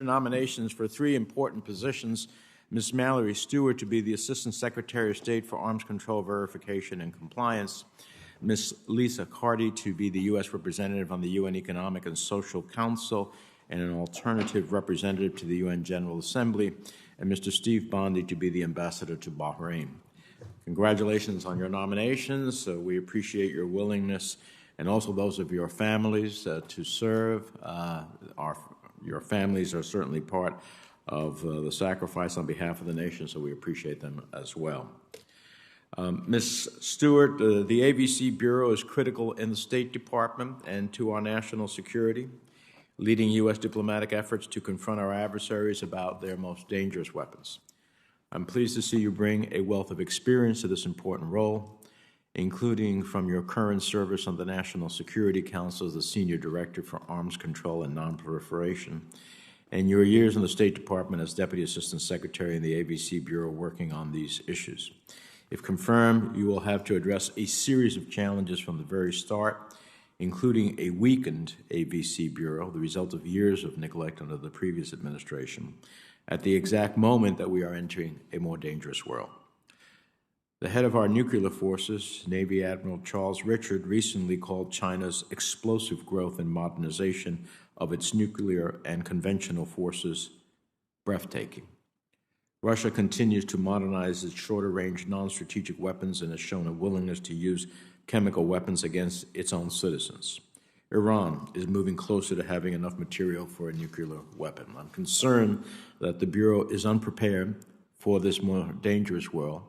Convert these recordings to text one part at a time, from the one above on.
Nominations for three important positions: Ms. Mallory Stewart to be the Assistant Secretary of State for Arms Control Verification and Compliance, Ms. Lisa Carty to be the U.S. Representative on the UN Economic and Social Council and an alternative representative to the UN General Assembly, and Mr. Steve Bondi to be the Ambassador to Bahrain. Congratulations on your nominations. We appreciate your willingness, and also those of your families to serve. Your families are certainly part of the sacrifice on behalf of the nation, so we appreciate them as well. Ms. Stewart, the AVC Bureau is critical in the State Department and to our national security, leading U.S. diplomatic efforts to confront our adversaries about their most dangerous weapons. I'm pleased to see you bring a wealth of experience to this important role, including from your current service on the National Security Council as the Senior Director for Arms Control and Nonproliferation, and your years in the State Department as Deputy Assistant Secretary in the AVC Bureau working on these issues. If confirmed, you will have to address a series of challenges from the very start, including a weakened AVC Bureau, the result of years of neglect under the previous administration, at the exact moment that we are entering a more dangerous world. The head of our nuclear forces, Navy Admiral Charles Richard, recently called China's explosive growth and modernization of its nuclear and conventional forces breathtaking. Russia continues to modernize its shorter-range non-strategic weapons and has shown a willingness to use chemical weapons against its own citizens. Iran is moving closer to having enough material for a nuclear weapon. I'm concerned that the Bureau is unprepared for this more dangerous world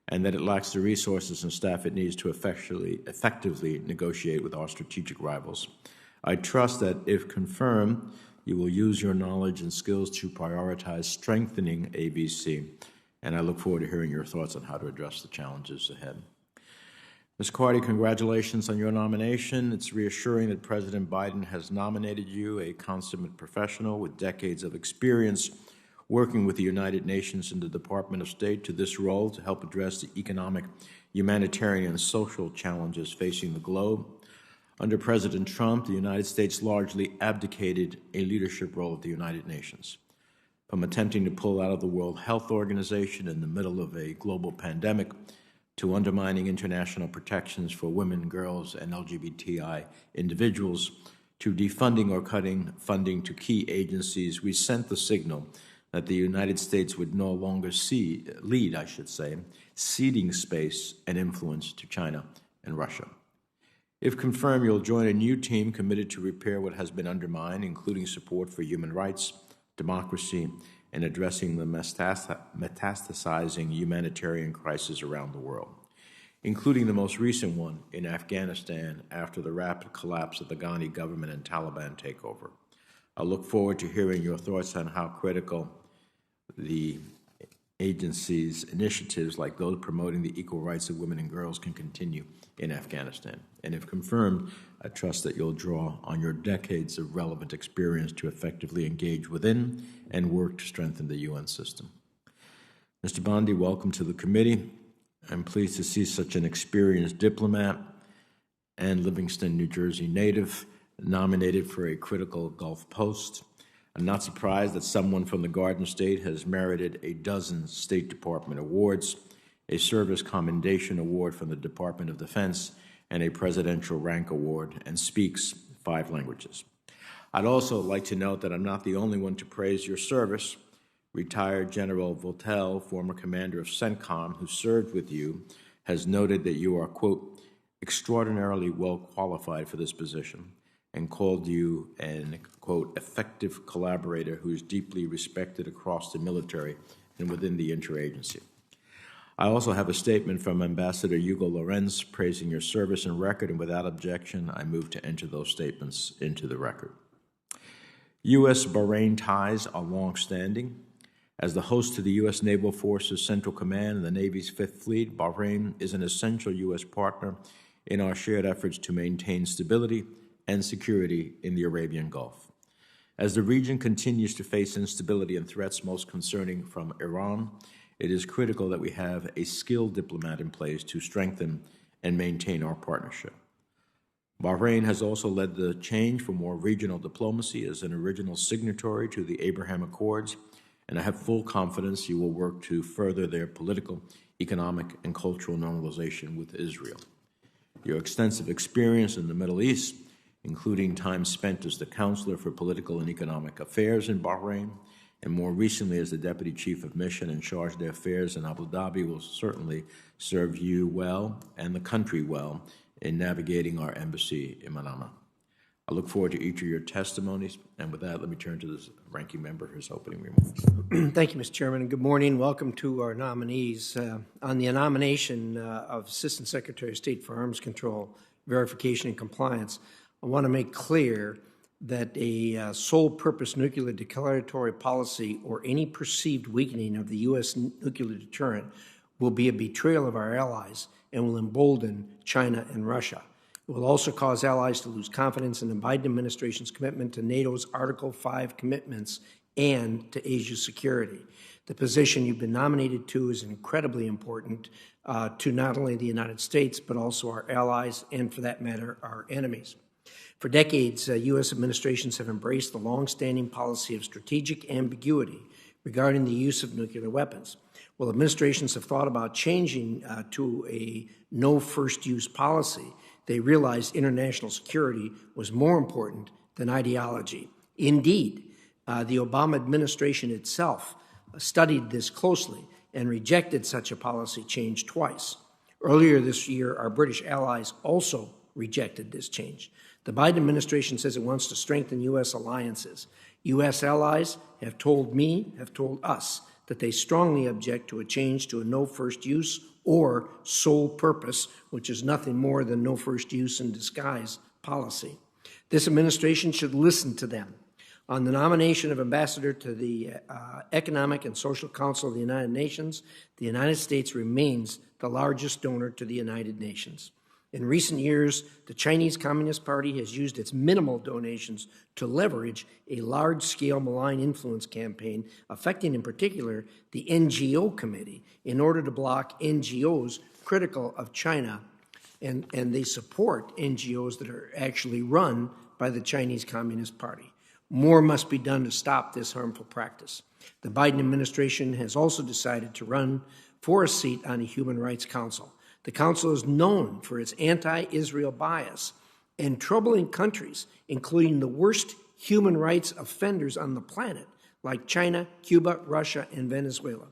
and that it lacks the resources and staff it needs to effectively negotiate with our strategic rivals. I trust that, if confirmed, you will use your knowledge and skills to prioritize strengthening AVC, and I look forward to hearing your thoughts on how to address the challenges ahead. Ms. Carty, congratulations on your nomination. It's reassuring that President Biden has nominated you, a consummate professional with decades of experience working with the United Nations and the Department of State, to this role to help address the economic, humanitarian, and social challenges facing the globe. Under President Trump, the United States largely abdicated a leadership role at the United Nations. From attempting to pull out of the World Health Organization in the middle of a global pandemic, to undermining international protections for women, girls, and LGBTI individuals, to defunding or cutting funding to key agencies, we sent the signal that the United States would no longer lead, ceding space and influence to China and Russia. If confirmed, you'll join a new team committed to repair what has been undermined, including support for human rights, democracy, and addressing the metastasizing humanitarian crisis around the world, including the most recent one in Afghanistan after the rapid collapse of the Ghani government and Taliban takeover. I look forward to hearing your thoughts on how critical the agency's initiatives, like those promoting the equal rights of women and girls, can continue in Afghanistan. And if confirmed, I trust that you'll draw on your decades of relevant experience to effectively engage within and work to strengthen the UN system. Mr. Bondi, welcome to the committee. I'm pleased to see such an experienced diplomat and Livingston, New Jersey native nominated for a critical Gulf post. I'm not surprised that someone from the Garden State has merited a dozen State Department awards, a Service Commendation Award from the Department of Defense, and a Presidential Rank Award, and speaks 5 languages. I'd also like to note that I'm not the only one to praise your service. Retired General Votel, former commander of CENTCOM, who served with you, has noted that you are, quote, extraordinarily well qualified for this position, and called you an, quote, effective collaborator who is deeply respected across the military and within the interagency. I also have a statement from Ambassador Hugo Lorenz praising your service and record, and without objection, I move to enter those statements into the record. U.S.-Bahrain ties are long-standing. As the host to the U.S. Naval Forces Central Command and the Navy's Fifth Fleet, Bahrain is an essential U.S. partner in our shared efforts to maintain stability and security in the Arabian Gulf. As the region continues to face instability and threats most concerning from Iran, it is critical that we have a skilled diplomat in place to strengthen and maintain our partnership. Bahrain has also led the change for more regional diplomacy as an original signatory to the Abraham Accords, and I have full confidence you will work to further their political, economic, and cultural normalization with Israel. Your extensive experience in the Middle East, including time spent as the Counselor for Political and Economic Affairs in Bahrain, and more recently as the Deputy Chief of Mission and Charge d'Affaires in Abu Dhabi, will certainly serve you well and the country well in navigating our embassy in Manama. I look forward to each of your testimonies, and with that, let me turn to the ranking member for his opening remarks. Thank you, Mr. Chairman, and good morning. Welcome to our nominees. On the nomination of Assistant Secretary of State for Arms Control, Verification, and Compliance, I want to make clear that a sole-purpose nuclear declaratory policy or any perceived weakening of the U.S. nuclear deterrent will be a betrayal of our allies and will embolden China and Russia. It will also cause allies to lose confidence in the Biden administration's commitment to NATO's Article 5 commitments and to Asia's security. The position you've been nominated to is incredibly important to not only the United States, but also our allies and, for that matter, our enemies. For decades, U.S. administrations have embraced the long-standing policy of strategic ambiguity regarding the use of nuclear weapons. While administrations have thought about changing to a no-first-use policy, they realized international security was more important than ideology. Indeed, the Obama administration itself studied this closely and rejected such a policy change twice. Earlier this year, our British allies also rejected this change. The Biden administration says it wants to strengthen U.S. alliances. U.S. allies have told us that they strongly object to a change to a no first use or sole purpose, which is nothing more than no first use in disguise policy. This administration should listen to them. On the nomination of ambassador to the Economic and Social Council of the United Nations, the United States remains the largest donor to the United Nations. In recent years, the Chinese Communist Party has used its minimal donations to leverage a large-scale malign influence campaign affecting, in particular, the NGO Committee in order to block NGOs critical of China, and they support NGOs that are actually run by the Chinese Communist Party. More must be done to stop this harmful practice. The Biden administration has also decided to run for a seat on the Human Rights Council. The Council is known for its anti-Israel bias, and troubling countries, including the worst human rights offenders on the planet, like China, Cuba, Russia, and Venezuela.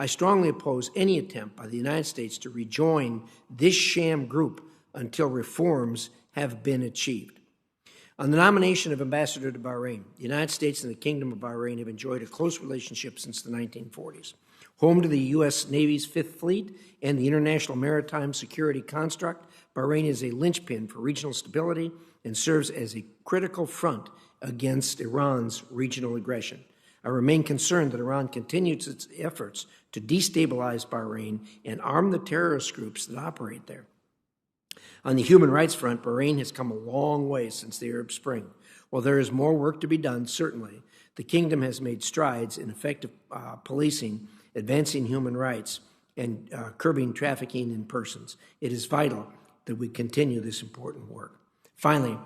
I strongly oppose any attempt by the United States to rejoin this sham group until reforms have been achieved. On the nomination of ambassador to Bahrain, the United States and the Kingdom of Bahrain have enjoyed a close relationship since the 1940s. Home to the U.S. Navy's Fifth Fleet and the international maritime security construct, Bahrain is a linchpin for regional stability and serves as a critical front against Iran's regional aggression. I remain concerned that Iran continues its efforts to destabilize Bahrain and arm the terrorist groups that operate there. On the human rights front, Bahrain has come a long way since the Arab Spring. While there is more work to be done, certainly, the kingdom has made strides in effective policing, advancing human rights, and curbing trafficking in persons. It is vital that we continue this important work. Finally,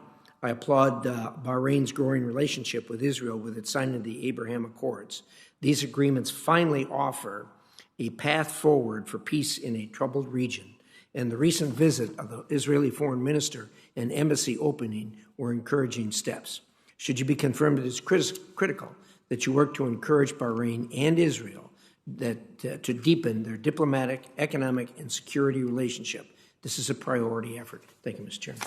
I applaud Bahrain's growing relationship with Israel with its signing of the Abraham Accords. These agreements finally offer a path forward for peace in a troubled region, and the recent visit of the Israeli foreign minister and embassy opening were encouraging steps. Should you be confirmed, it is critical that you work to encourage Bahrain and Israel to deepen their diplomatic, economic, and security relationship. This is a priority effort. Thank you, Mr. Chairman.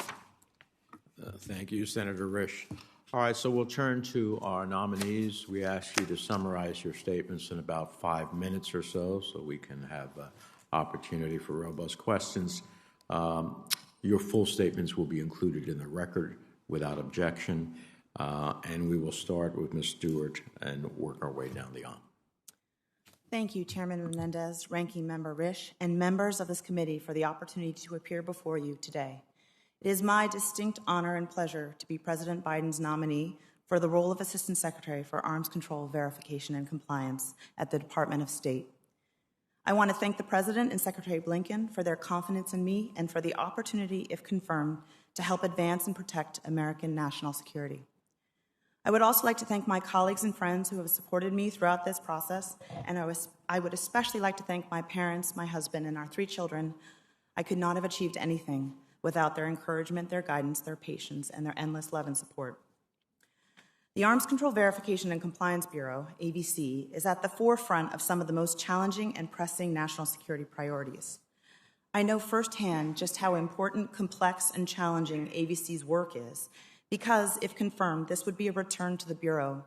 Thank you, Senator Risch. All right, so we'll turn to our nominees. We ask you to summarize your statements in about 5 minutes or so we can have an opportunity for robust questions. Your full statements will be included in the record without objection, and we will start with Ms. Stewart and work our way down the aisle. Thank you, Chairman Menendez, Ranking Member Risch, and members of this committee for the opportunity to appear before you today. It is my distinct honor and pleasure to be President Biden's nominee for the role of Assistant Secretary for Arms Control, Verification, and Compliance at the Department of State. I want to thank the President and Secretary Blinken for their confidence in me and for the opportunity, if confirmed, to help advance and protect American national security. I would also like to thank my colleagues and friends who have supported me throughout this process, and I would especially like to thank my parents, my husband, and our 3 children. I could not have achieved anything without their encouragement, their guidance, their patience, and their endless love and support. The Arms Control Verification and Compliance Bureau, ABC, is at the forefront of some of the most challenging and pressing national security priorities. I know firsthand just how important, complex, and challenging ABC's work is, because, if confirmed, this would be a return to the Bureau,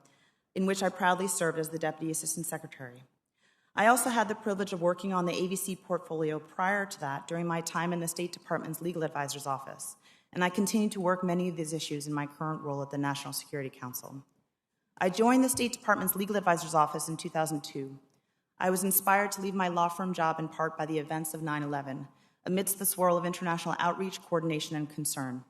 in which I proudly served as the Deputy Assistant Secretary. I also had the privilege of working on the ABC portfolio prior to that during my time in the State Department's Legal Advisor's Office, and I continue to work many of these issues in my current role at the National Security Council. I joined the State Department's Legal Advisor's Office in 2002. I was inspired to leave my law firm job in part by the events of 9/11, amidst the swirl of international outreach, coordination, and concern.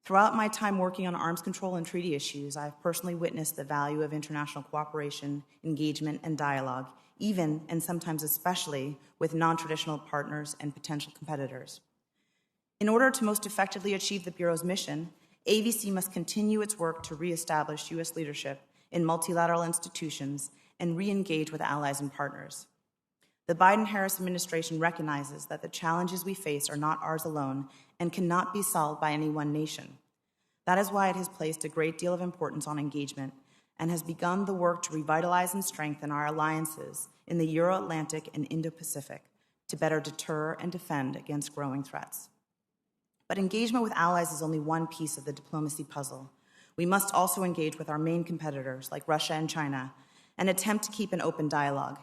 Throughout my time working on arms control and treaty issues, I have personally witnessed the value of international cooperation, engagement, and dialogue, even and sometimes especially with non-traditional partners and potential competitors. In order to most effectively achieve the Bureau's mission, ABC must continue its work to reestablish U.S. leadership in multilateral institutions and re-engage with allies and partners. The Biden-Harris administration recognizes that the challenges we face are not ours alone and cannot be solved by any one nation. That is why it has placed a great deal of importance on engagement and has begun the work to revitalize and strengthen our alliances in the Euro-Atlantic and Indo-Pacific to better deter and defend against growing threats. But engagement with allies is only one piece of the diplomacy puzzle. We must also engage with our main competitors, like Russia and China, and attempt to keep an open dialogue.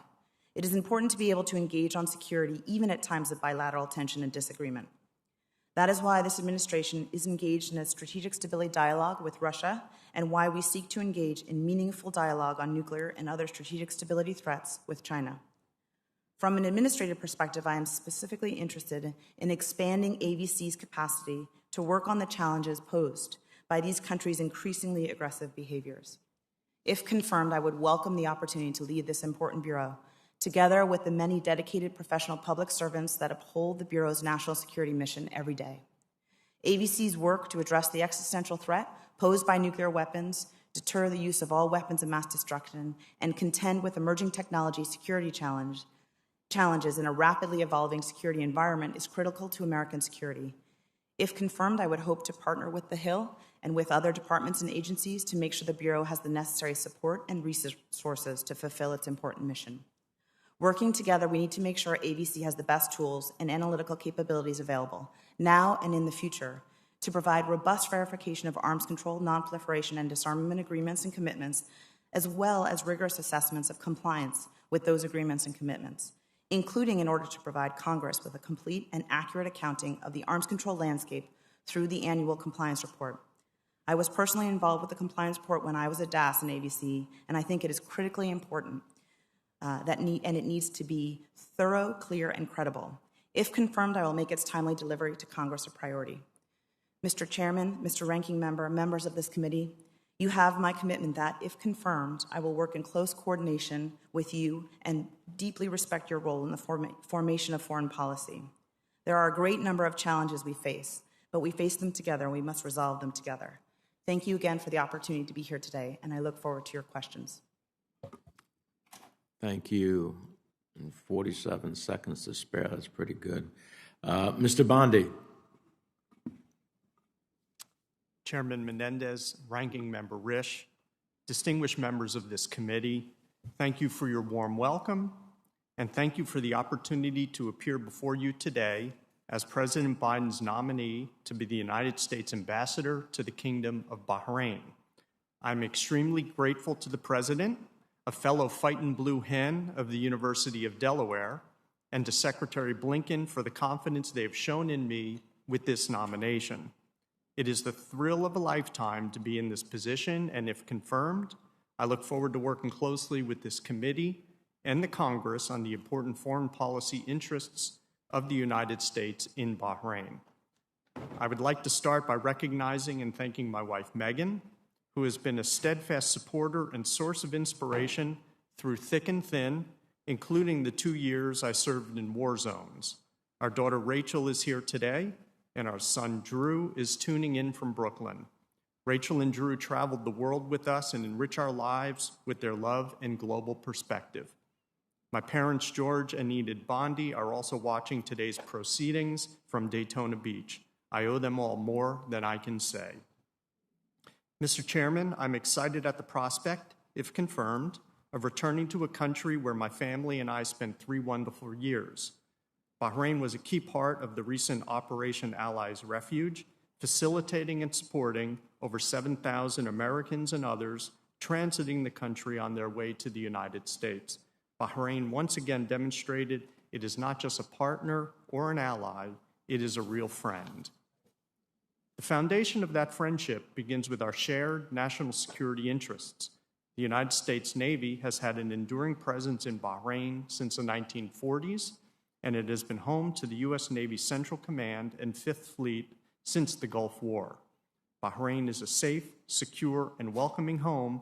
It is important to be able to engage on security, even at times of bilateral tension and disagreement. That is why this administration is engaged in a strategic stability dialogue with Russia, and why we seek to engage in meaningful dialogue on nuclear and other strategic stability threats with China. From an administrative perspective, I am specifically interested in expanding ABC's capacity to work on the challenges posed by these countries' increasingly aggressive behaviors. If confirmed, I would welcome the opportunity to lead this important bureau, together with the many dedicated professional public servants that uphold the Bureau's national security mission every day. ABC's work to address the existential threat posed by nuclear weapons, deter the use of all weapons of mass destruction, and contend with emerging technology security challenges in a rapidly evolving security environment is critical to American security. If confirmed, I would hope to partner with the Hill and with other departments and agencies to make sure the Bureau has the necessary support and resources to fulfill its important mission. Working together, we need to make sure ABC has the best tools and analytical capabilities available, now and in the future, to provide robust verification of arms control, nonproliferation, and disarmament agreements and commitments, as well as rigorous assessments of compliance with those agreements and commitments, including in order to provide Congress with a complete and accurate accounting of the arms control landscape through the annual compliance report. I was personally involved with the compliance report when I was a DAS in ABC, and I think it is critically important and it needs to be thorough, clear, and credible. If confirmed, I will make its timely delivery to Congress a priority. Mr. Chairman, Mr. Ranking Member, members of this committee, you have my commitment that, if confirmed, I will work in close coordination with you and deeply respect your role in the formation of foreign policy. There are a great number of challenges we face, but we face them together and we must resolve them together. Thank you again for the opportunity to be here today, and I look forward to your questions. Thank you. And 47 seconds to spare. That's pretty good. Mr. Bondi. Chairman Menendez, Ranking Member Risch, distinguished members of this committee, thank you for your warm welcome, and thank you for the opportunity to appear before you today as President Biden's nominee to be the United States Ambassador to the Kingdom of Bahrain. I'm extremely grateful to the President, a fellow fightin' blue hen of the University of Delaware, and to Secretary Blinken for the confidence they have shown in me with this nomination. It is the thrill of a lifetime to be in this position, and if confirmed, I look forward to working closely with this committee and the Congress on the important foreign policy interests of the United States in Bahrain. I would like to start by recognizing and thanking my wife, Megan, who has been a steadfast supporter and source of inspiration through thick and thin, including the 2 years I served in war zones. Our daughter Rachel is here today, and our son Drew is tuning in from Brooklyn. Rachel and Drew traveled the world with us and enrich our lives with their love and global perspective. My parents, George and Enid Bondi, are also watching today's proceedings from Daytona Beach. I owe them all more than I can say. Mr. Chairman, I'm excited at the prospect, if confirmed, of returning to a country where my family and I spent 3 wonderful years. Bahrain was a key part of the recent Operation Allies Refuge, facilitating and supporting over 7,000 Americans and others transiting the country on their way to the United States. Bahrain once again demonstrated it is not just a partner or an ally, it is a real friend. The foundation of that friendship begins with our shared national security interests. The United States Navy has had an enduring presence in Bahrain since the 1940s, and it has been home to the U.S. Navy Central Command and Fifth Fleet since the Gulf War. Bahrain is a safe, secure, and welcoming home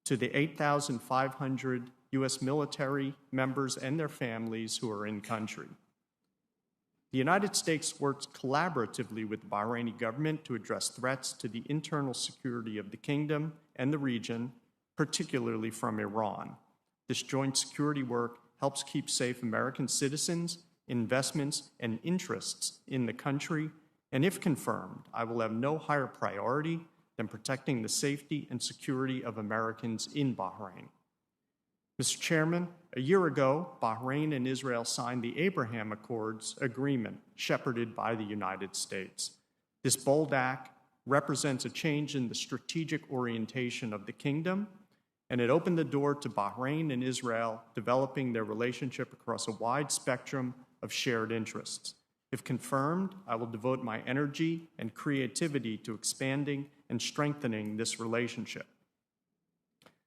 to the 8,500 U.S. military members and their families who are in country. The United States works collaboratively with the Bahraini government to address threats to the internal security of the kingdom and the region, particularly from Iran. This joint security work helps keep safe American citizens, investments, and interests in the country, and if confirmed, I will have no higher priority than protecting the safety and security of Americans in Bahrain. Mr. Chairman, a year ago, Bahrain and Israel signed the Abraham Accords agreement shepherded by the United States. This bold act represents a change in the strategic orientation of the kingdom, and it opened the door to Bahrain and Israel developing their relationship across a wide spectrum of shared interests. If confirmed, I will devote my energy and creativity to expanding and strengthening this relationship.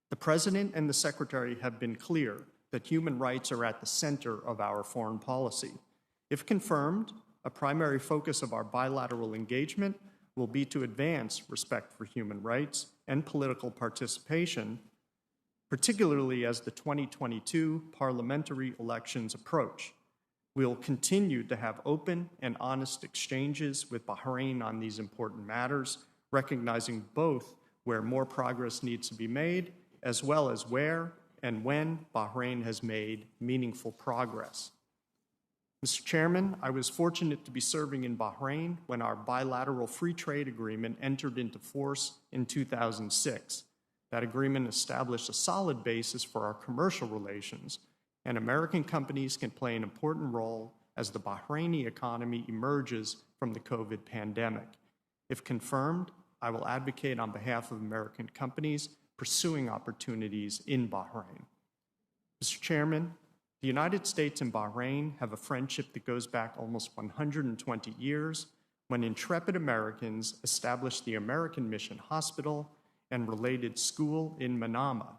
The President and the Secretary have been clear that human rights are at the center of our foreign policy. If confirmed, a primary focus of our bilateral engagement will be to advance respect for human rights and political participation, particularly as the 2022 parliamentary elections approach. We will continue to have open and honest exchanges with Bahrain on these important matters, recognizing both where more progress needs to be made, as well as where and when Bahrain has made meaningful progress. Mr. Chairman, I was fortunate to be serving in Bahrain when our bilateral free trade agreement entered into force in 2006. That agreement established a solid basis for our commercial relations, and American companies can play an important role as the Bahraini economy emerges from the COVID pandemic. If confirmed, I will advocate on behalf of American companies pursuing opportunities in Bahrain. Mr. Chairman, the United States and Bahrain have a friendship that goes back almost 120 years when intrepid Americans established the American Mission Hospital and related school in Manama.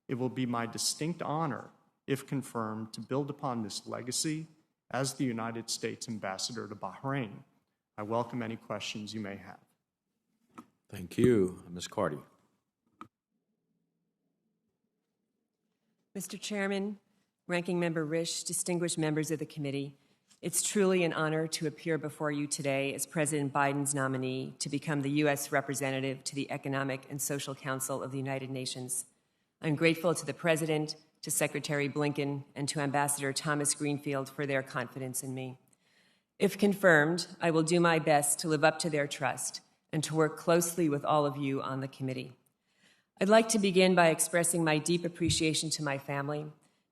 It will be my distinct honor, if confirmed, to build upon this legacy as the United States Ambassador to Bahrain. I welcome any questions you may have. Thank you. Ms. Carty. Mr. Chairman, Ranking Member Risch, distinguished members of the committee, it's truly an honor to appear before you today as President Biden's nominee to become the U.S. representative to the Economic and Social Council of the United Nations. I'm grateful to the President, to Secretary Blinken, and to Ambassador Thomas Greenfield for their confidence in me. If confirmed, I will do my best to live up to their trust and to work closely with all of you on the committee. I'd like to begin by expressing my deep appreciation to my family,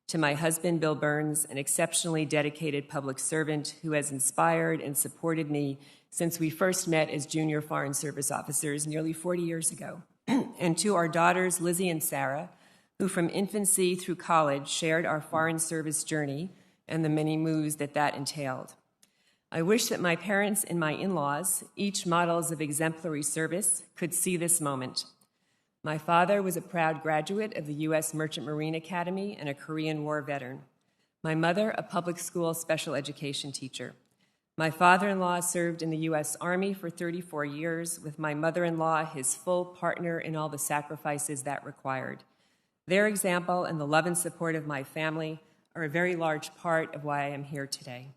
to my husband, Bill Burns, an exceptionally dedicated public servant who has inspired and supported me since we first met as junior Foreign Service officers nearly 40 years ago, and to our daughters, Lizzie and Sarah, who from infancy through college shared our Foreign Service journey and the many moves that entailed. I wish that my parents and my in-laws, each models of exemplary service, could see this moment. My father was a proud graduate of the U.S. Merchant Marine Academy and a Korean War veteran. My mother, a public school special education teacher. My father-in-law served in the U.S. Army for 34 years, with my mother-in-law his full partner in all the sacrifices that required. Their example and the love and support of my family are a very large part of why I am here today.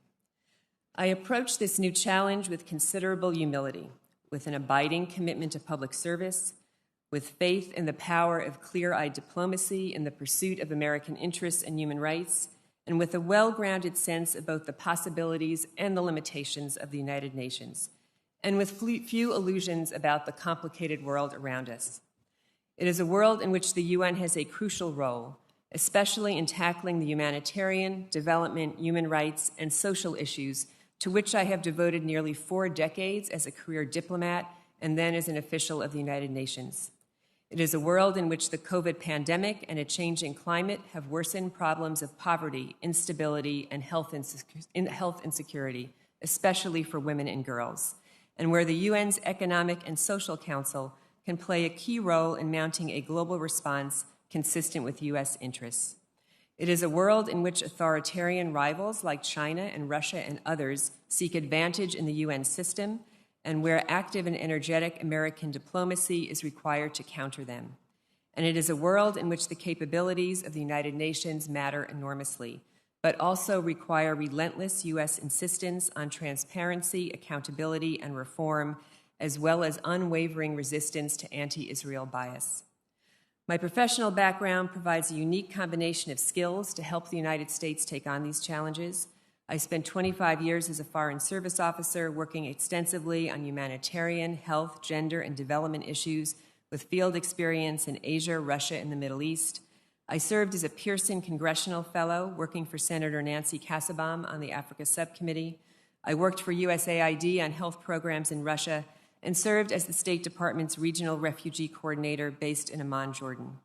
I approach this new challenge with considerable humility, with an abiding commitment to public service, with faith in the power of clear-eyed diplomacy in the pursuit of American interests and human rights, and with a well-grounded sense of both the possibilities and the limitations of the United Nations, and with few illusions about the complicated world around us. It is a world in which the UN has a crucial role, especially in tackling the humanitarian, development, human rights, and social issues to which I have devoted nearly 4 decades as a career diplomat and then as an official of the United Nations. It is a world in which the COVID pandemic and a changing climate have worsened problems of poverty, instability, and health insecurity, especially for women and girls, and where the UN's Economic and Social Council can play a key role in mounting a global response consistent with U.S. interests. It is a world in which authoritarian rivals like China and Russia and others seek advantage in the UN system, and where active and energetic American diplomacy is required to counter them. And it is a world in which the capabilities of the United Nations matter enormously, but also require relentless U.S. insistence on transparency, accountability, and reform, as well as unwavering resistance to anti-Israel bias. My professional background provides a unique combination of skills to help the United States take on these challenges. I spent 25 years as a Foreign Service officer working extensively on humanitarian, health, gender, and development issues with field experience in Asia, Russia, and the Middle East. I served as a Pearson Congressional Fellow working for Senator Nancy Kassebaum on the Africa Subcommittee. I worked for USAID on health programs in Russia and served as the State Department's Regional Refugee Coordinator based in Amman, Jordan.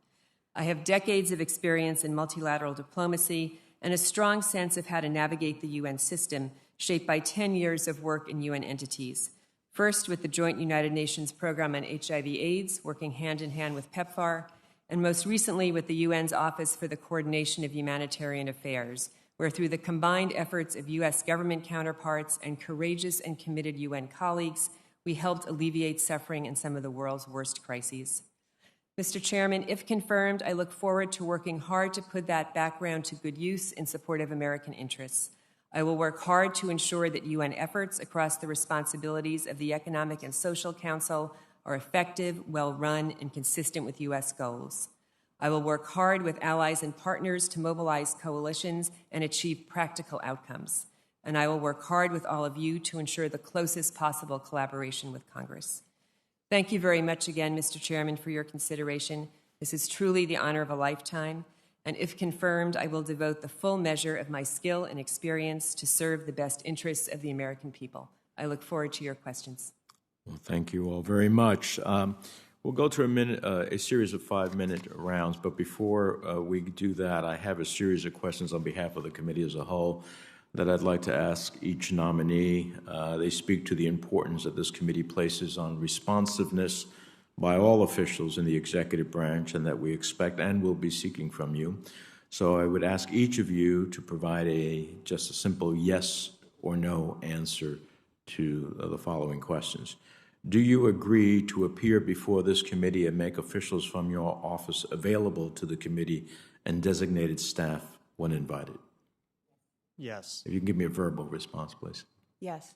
I have decades of experience in multilateral diplomacy and a strong sense of how to navigate the UN system, shaped by 10 years of work in UN entities. First with the Joint United Nations Program on HIV/AIDS, working hand in hand with PEPFAR, and most recently with the UN's Office for the Coordination of Humanitarian Affairs, where through the combined efforts of US government counterparts and courageous and committed UN colleagues, we helped alleviate suffering in some of the world's worst crises. Mr. Chairman, if confirmed, I look forward to working hard to put that background to good use in support of American interests. I will work hard to ensure that UN efforts across the responsibilities of the Economic and Social Council are effective, well-run, and consistent with U.S. goals. I will work hard with allies and partners to mobilize coalitions and achieve practical outcomes. And I will work hard with all of you to ensure the closest possible collaboration with Congress. Thank you very much again, Mr. Chairman, for your consideration. This is truly the honor of a lifetime, and if confirmed, I will devote the full measure of my skill and experience to serve the best interests of the American people. I look forward to your questions. Well, thank you all very much. We'll go to a series of 5-minute rounds, but before we do that, I have a series of questions on behalf of the committee as a whole that I'd like to ask each nominee. They speak to the importance that this committee places on responsiveness by all officials in the executive branch and that we expect and will be seeking from you. So I would ask each of you to provide just a simple yes or no answer to the following questions. Do you agree to appear before this committee and make officials from your office available to the committee and designated staff when invited? Yes. If you can give me a verbal response, please. Yes.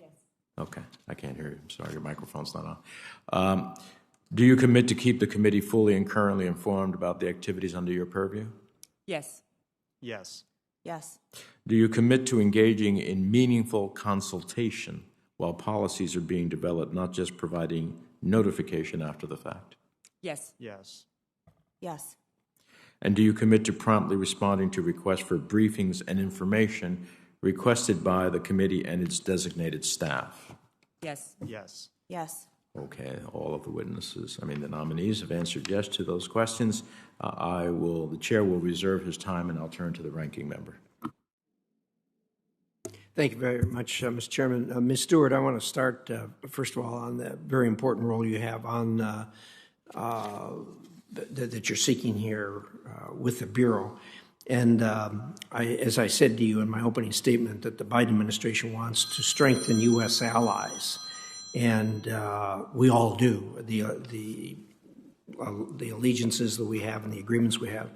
Yes. Okay, I can't hear you. I'm sorry, your microphone's not on. Do you commit to keep the committee fully and currently informed about the activities under your purview? Yes. Yes. Yes. Do you commit to engaging in meaningful consultation while policies are being developed, not just providing notification after the fact? Yes. Yes. Yes. And do you commit to promptly responding to requests for briefings and information requested by the committee and its designated staff? Yes. Yes. Yes. Okay, all of the nominees have answered yes to those questions. The chair will reserve his time, and I'll turn to the ranking member. Thank you very much, Mr. Chairman. Ms. Stewart, I want to start, first of all, on the very important role you have on that you're seeking here with the Bureau. And as I said to you in my opening statement, that the Biden administration wants to strengthen U.S. allies, and we all do, the allegiances that we have and the agreements we have.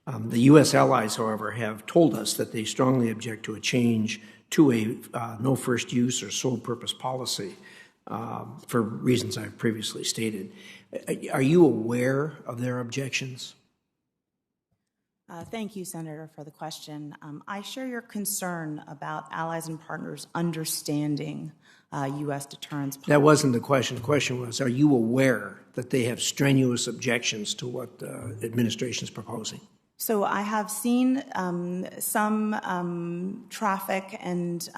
The U.S. allies, however, have told us that they strongly object to a change to a no first use or sole purpose policy for reasons I've previously stated. Are you aware of their objections? Thank you, Senator, for the question. I share your concern about allies and partners understanding U.S. deterrence policy. That wasn't the question. The question was, are you aware that they have strenuous objections to what the administration is proposing? So I have seen some traffic and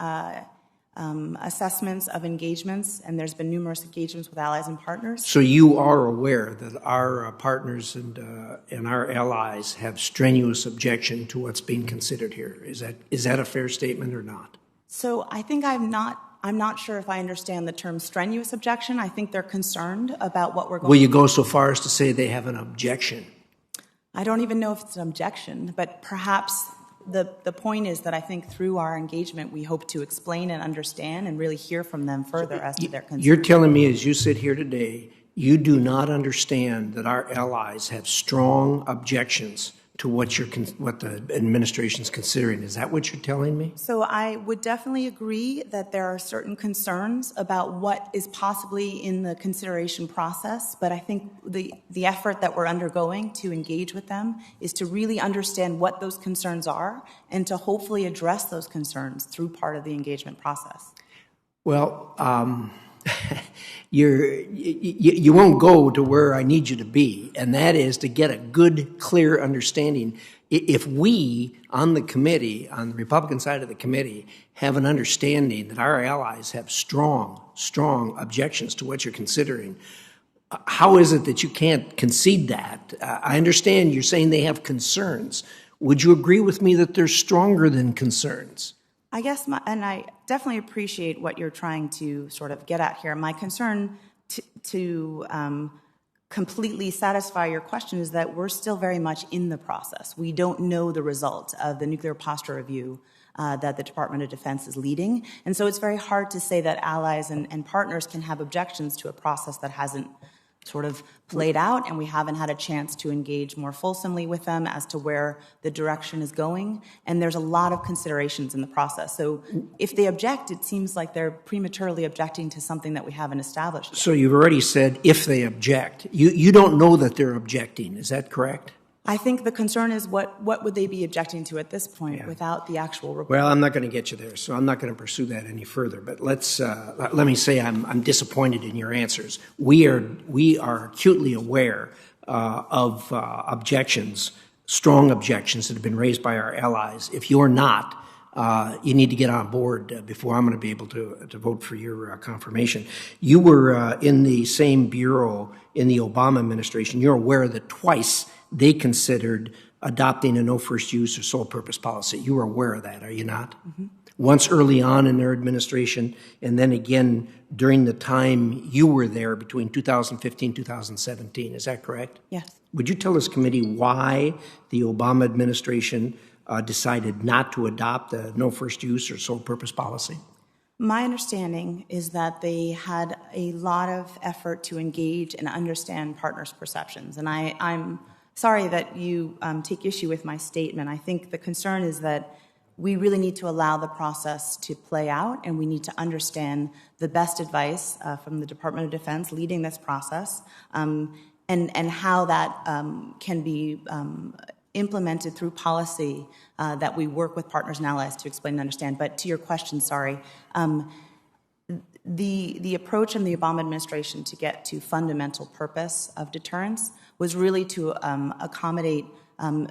assessments of engagements, and there's been numerous engagements with allies and partners. So you are aware that our partners and our allies have strenuous objection to what's being considered here. Is that a fair statement or not? So I think I'm not sure if I understand the term strenuous objection. I think they're concerned about what we're going. Will you go so far as to say they have an objection? I don't even know if it's an objection, but perhaps the point is that I think through our engagement, we hope to explain and understand and really hear from them further as to their concerns. You're telling me as you sit here today, you do not understand that our allies have strong objections to what the administration's considering. Is that what you're telling me? So I would definitely agree that there are certain concerns about what is possibly in the consideration process, but I think the effort that we're undergoing to engage with them is to really understand what those concerns are and to hopefully address those concerns through part of the engagement process. Well, you won't go to where I need you to be, and that is to get a good, clear understanding. If we on the committee, on the Republican side of the committee, have an understanding that our allies have strong objections to what you're considering, how is it that you can't concede that? I understand you're saying they have concerns. Would you agree with me that they're stronger than concerns? I guess, and I definitely appreciate what you're trying to sort of get at here. My concern to completely satisfy your question is that we're still very much in the process. We don't know the result of the nuclear posture review that the Department of Defense is leading. And so it's very hard to say that allies and partners can have objections to a process that hasn't sort of played out, and we haven't had a chance to engage more fulsomely with them as to where the direction is going. And there's a lot of considerations in the process. So if they object, it seems like they're prematurely objecting to something that we haven't established yet. So you've already said if they object. You don't know that they're objecting. Is that correct? I think the concern is what would they be objecting to at this point without the actual report? Well, I'm not going to get you there, so I'm not going to pursue that any further. But let me say I'm disappointed in your answers. We are acutely aware of objections, strong objections that have been raised by our allies. If you're not, you need to get on board before I'm going to be able to vote for your confirmation. You were in the same bureau in the Obama administration. You're aware that twice they considered adopting a no first use or sole purpose policy. You are aware of that, are you not? Mm-hmm. Once early on in their administration, and then again during the time you were there between 2015 and 2017. Is that correct? Yes. Would you tell this committee why the Obama administration decided not to adopt a no first use or sole purpose policy? My understanding is that they had a lot of effort to engage and understand partners' perceptions. And I'm sorry that you take issue with my statement. I think the concern is that we really need to allow the process to play out, and we need to understand the best advice from the Department of Defense leading this process, and how that can be implemented through policy that we work with partners and allies to explain and understand. But to your question, the approach in the Obama administration to get to fundamental purpose of deterrence was really to accommodate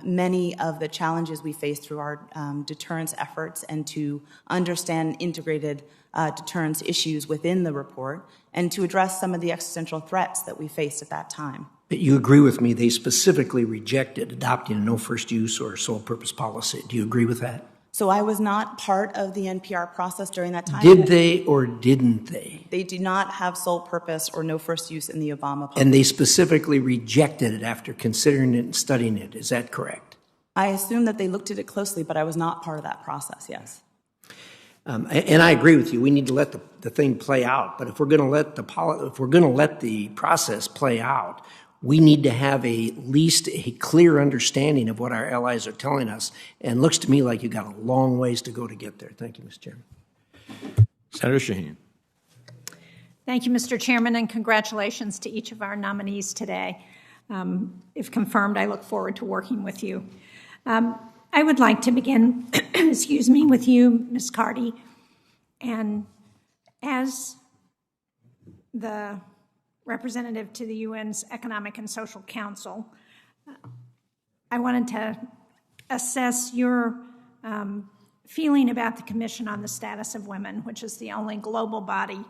many of the challenges we face through our deterrence efforts and to understand integrated deterrence issues within the report and to address some of the existential threats that we faced at that time. But you agree with me, they specifically rejected adopting a no first use or sole purpose policy. Do you agree with that? So I was not part of the NPR process during that time. Did they or didn't they? They do not have sole purpose or no first use in the Obama policy. And they specifically rejected it after considering it and studying it. Is that correct? I assume that they looked at it closely, but I was not part of that process, yes. And I agree with you. We need to let the thing play out. But if we're going to let the process play out, we need to have at least a clear understanding of what our allies are telling us. And it looks to me like you've got a long ways to go to get there. Thank you, Mr. Chairman. Senator Shaheen. Thank you, Mr. Chairman, and congratulations to each of our nominees today. If confirmed, I look forward to working with you. I would like to begin, excuse me, with you, Ms. Carty. And as the representative to the UN's Economic and Social Council, I wanted to assess your feeling about the Commission on the Status of Women, which is the only global body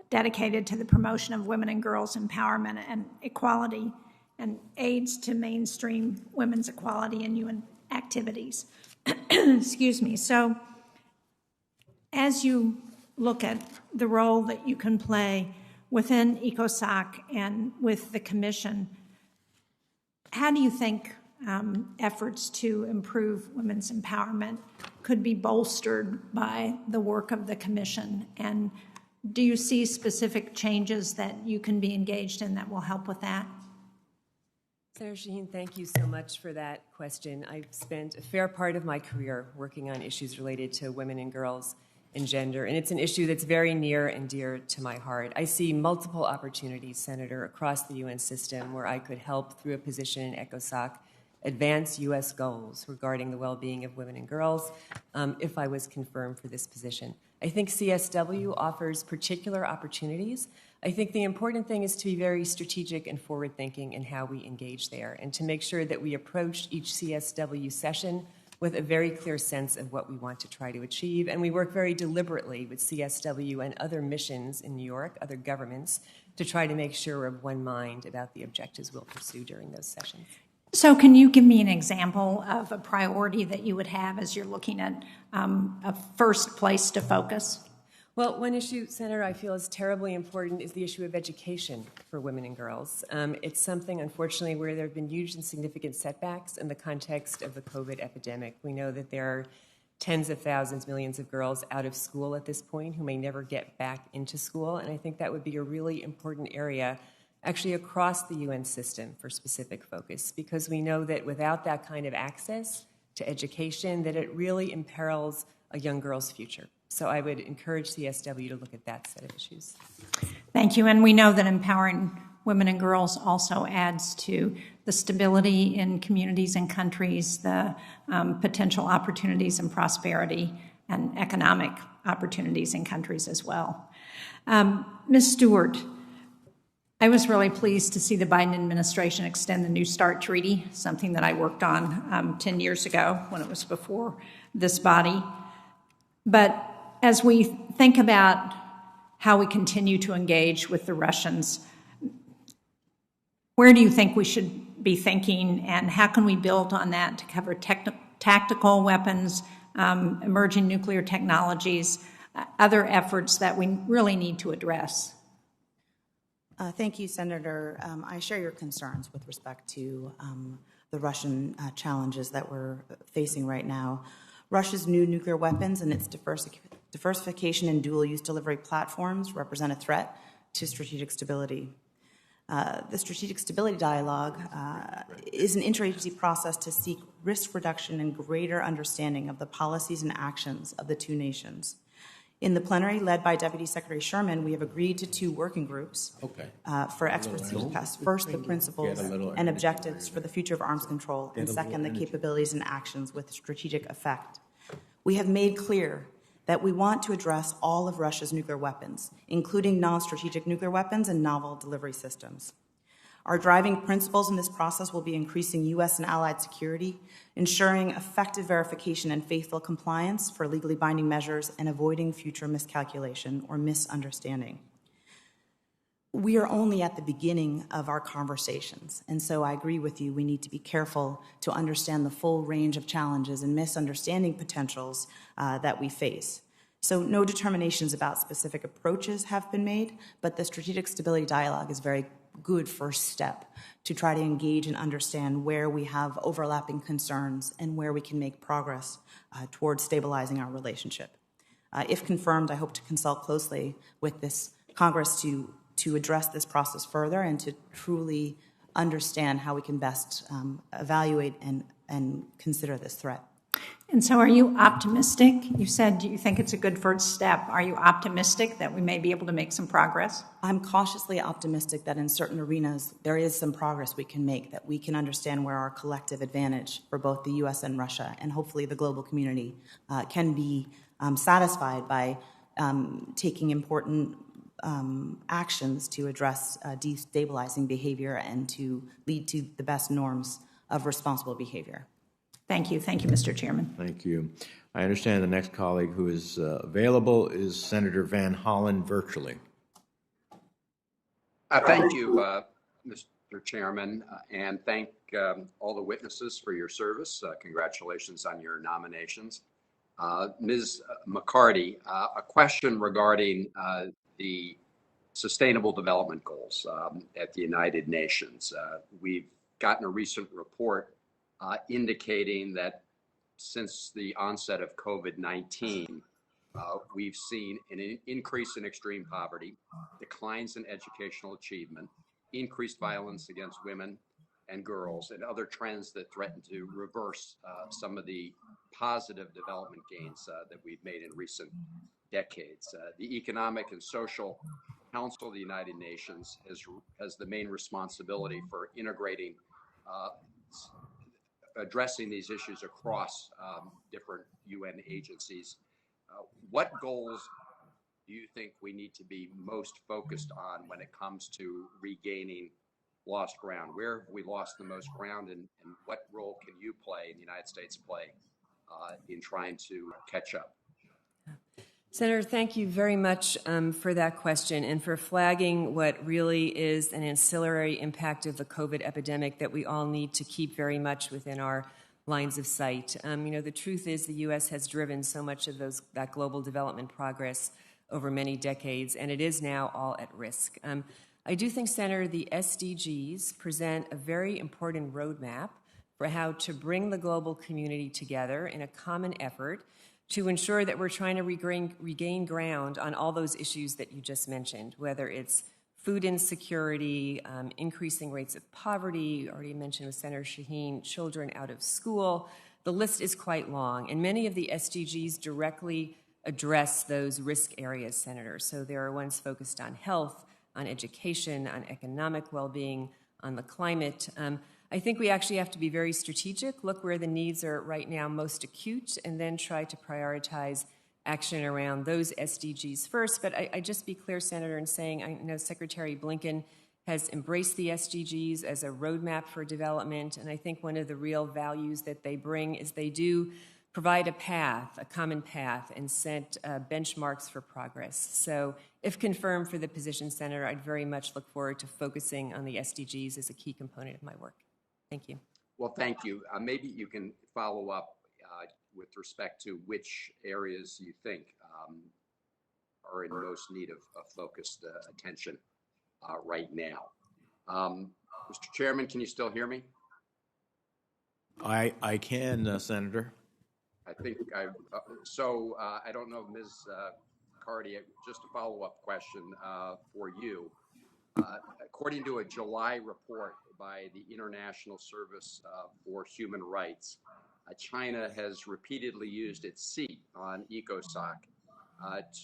dedicated to the promotion of women and girls' empowerment and equality and aids to mainstream women's equality in UN activities. Excuse me. So as you look at the role that you can play within Ecosoc and with the Commission, how do you think efforts to improve women's empowerment could be bolstered by the work of the Commission? And do you see specific changes that you can be engaged in that will help with that? Senator Shaheen, thank you so much for that question. I've spent a fair part of my career working on issues related to women and girls and gender, and it's an issue that's very near and dear to my heart. I see multiple opportunities, Senator, across the UN system where I could help through a position in Ecosoc advance U.S. goals regarding the well-being of women and girls if I was confirmed for this position. I think CSW offers particular opportunities. I think the important thing is to be very strategic and forward-thinking in how we engage there and to make sure that we approach each CSW session with a very clear sense of what we want to try to achieve. And we work very deliberately with CSW and other missions in New York, other governments, to try to make sure we're of one mind about the objectives we'll pursue during those sessions. So can you give me an example of a priority that you would have as you're looking at a first place to focus? Well, one issue, Senator, I feel is terribly important is the issue of education for women and girls. It's something, unfortunately, where there have been huge and significant setbacks in the context of the COVID epidemic. We know that there are tens of thousands, millions of girls out of school at this point who may never get back into school, and I think that would be a really important area actually across the UN system for specific focus, because we know that without that kind of access to education, that it really imperils a young girl's future. So I would encourage CSW to look at that set of issues. Thank you. And we know that empowering women and girls also adds to the stability in communities and countries, the potential opportunities and prosperity and economic opportunities in countries as well. Ms. Stewart, I was really pleased to see the Biden administration extend the New START treaty, something that I worked on 10 years ago when it was before this body. But as we think about how we continue to engage with the Russians, where do you think we should be thinking, and how can we build on that to cover tactical weapons, emerging nuclear technologies, other efforts that we really need to address? Thank you, Senator. I share your concerns with respect to the Russian challenges that we're facing right now. Russia's new nuclear weapons and its diversification and dual-use delivery platforms represent a threat to strategic stability. The Strategic Stability Dialogue is an interagency process to seek risk reduction and greater understanding of the policies and actions of the two nations. In the plenary, led by Deputy Secretary Sherman, we have agreed to two working groups for experts to discuss, first, the principles and objectives for the future of arms control, and second, the capabilities and actions with strategic effect. We have made clear that we want to address all of Russia's nuclear weapons, including non-strategic nuclear weapons and novel delivery systems. Our driving principles in this process will be increasing U.S. and allied security, ensuring effective verification and faithful compliance for legally binding measures, and avoiding future miscalculation or misunderstanding. We are only at the beginning of our conversations, and so I agree with you, we need to be careful to understand the full range of challenges and misunderstanding potentials that we face. So no determinations about specific approaches have been made, but the Strategic Stability Dialogue is a very good first step to try to engage and understand where we have overlapping concerns and where we can make progress towards stabilizing our relationship. If confirmed, I hope to consult closely with this Congress to address this process further and to truly understand how we can best evaluate and consider this threat. And so are you optimistic? You said you think it's a good first step. Are you optimistic that we may be able to make some progress? I'm cautiously optimistic that in certain arenas there is some progress we can make, that we can understand where our collective advantage for both the U.S. and Russia, and hopefully the global community, can be satisfied by taking important actions to address destabilizing behavior and to lead to the best norms of responsible behavior. Thank you. Thank you, Mr. Chairman. Thank you. I understand the next colleague who is available is Senator Van Hollen, virtually. Thank you, Mr. Chairman, and thank all the witnesses for your service. Congratulations on your nominations. Ms. McCarty, a question regarding the Sustainable Development Goals at the United Nations. We've gotten a recent report indicating that since the onset of COVID-19, we've seen an increase in extreme poverty, declines in educational achievement, increased violence against women and girls, and other trends that threaten to reverse some of the positive development gains that we've made in recent decades. The Economic and Social Council of the United Nations has the main responsibility for integrating addressing these issues across different UN agencies. What goals do you think we need to be most focused on when it comes to regaining lost ground? Where have we lost the most ground, and what role can you play, and the United States play, in trying to catch up? Senator, thank you very much for that question and for flagging what really is an ancillary impact of the COVID epidemic that we all need to keep very much within our lines of sight. The truth is the U.S. has driven so much of that global development progress over many decades, and it is now all at risk. I do think, Senator, the SDGs present a very important roadmap for how to bring the global community together in a common effort to ensure that we're trying to regain ground on all those issues that you just mentioned, whether it's food insecurity, increasing rates of poverty, already mentioned with Senator Shaheen, children out of school. The list is quite long, and many of the SDGs directly address those risk areas, Senator. So there are ones focused on health, on education, on economic well-being, on the climate. I think we actually have to be very strategic, look where the needs are right now most acute, and then try to prioritize action around those SDGs first. But I just be clear, Senator, in saying I know Secretary Blinken has embraced the SDGs as a roadmap for development, and I think one of the real values that they bring is they do provide a path, a common path, and set benchmarks for progress. So if confirmed for the position, Senator, I'd very much look forward to focusing on the SDGs as a key component of my work. Thank you. Well, thank you. Maybe you can follow up with respect to which areas you think are in most need of focused attention right now. Mr. Chairman, can you still hear me? I can, Senator. I think I don't know, Ms. Carty, just a follow-up question for you. According to a July report by the International Service for Human Rights, China has repeatedly used its seat on Ecosoc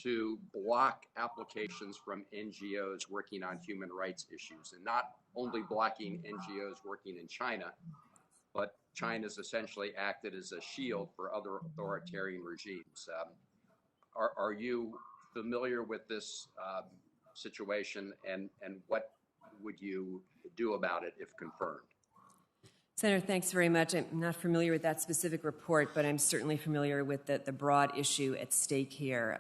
to block applications from NGOs working on human rights issues, and not only blocking NGOs working in China, but China's essentially acted as a shield for other authoritarian regimes. Are you familiar with this situation, and what would you do about it if confirmed? Senator, thanks very much. I'm not familiar with that specific report, but I'm certainly familiar with the broad issue at stake here.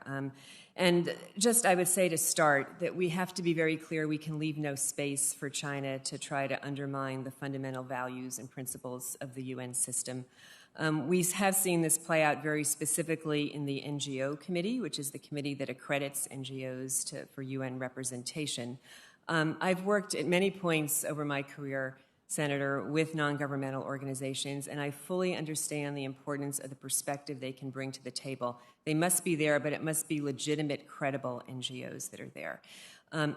And just I would say to start that we have to be very clear we can leave no space for China to try to undermine the fundamental values and principles of the UN system. We have seen this play out very specifically in the NGO committee, which is the committee that accredits NGOs for UN representation. I've worked at many points over my career, Senator, with non-governmental organizations, and I fully understand the importance of the perspective they can bring to the table. They must be there, but it must be legitimate, credible NGOs that are there.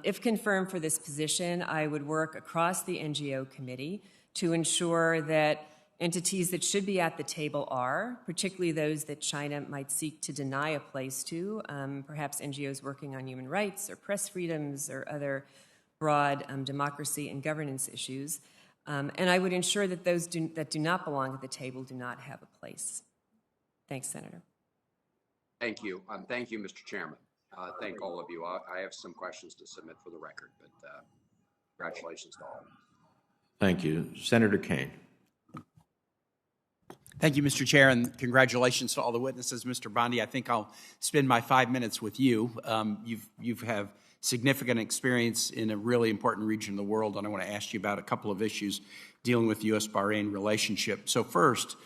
If confirmed for this position, I would work across the NGO committee to ensure that entities that should be at the table are, particularly those that China might seek to deny a place to, perhaps NGOs working on human rights or press freedoms or other broad democracy and governance issues. And I would ensure that those that do not belong at the table do not have a place. Thanks, Senator. Thank you. Thank you, Mr. Chairman. Thank all of you. I have some questions to submit for the record, but congratulations to all. Thank you. Senator Kane. Thank you, Mr. Chair, and congratulations to all the witnesses. Mr. Bondi, I think I'll spend my 5 minutes with you. You've have significant experience in a really important region of the world, and I want to ask you about a couple of issues dealing with the U.S.-Bahrain relationship. So first,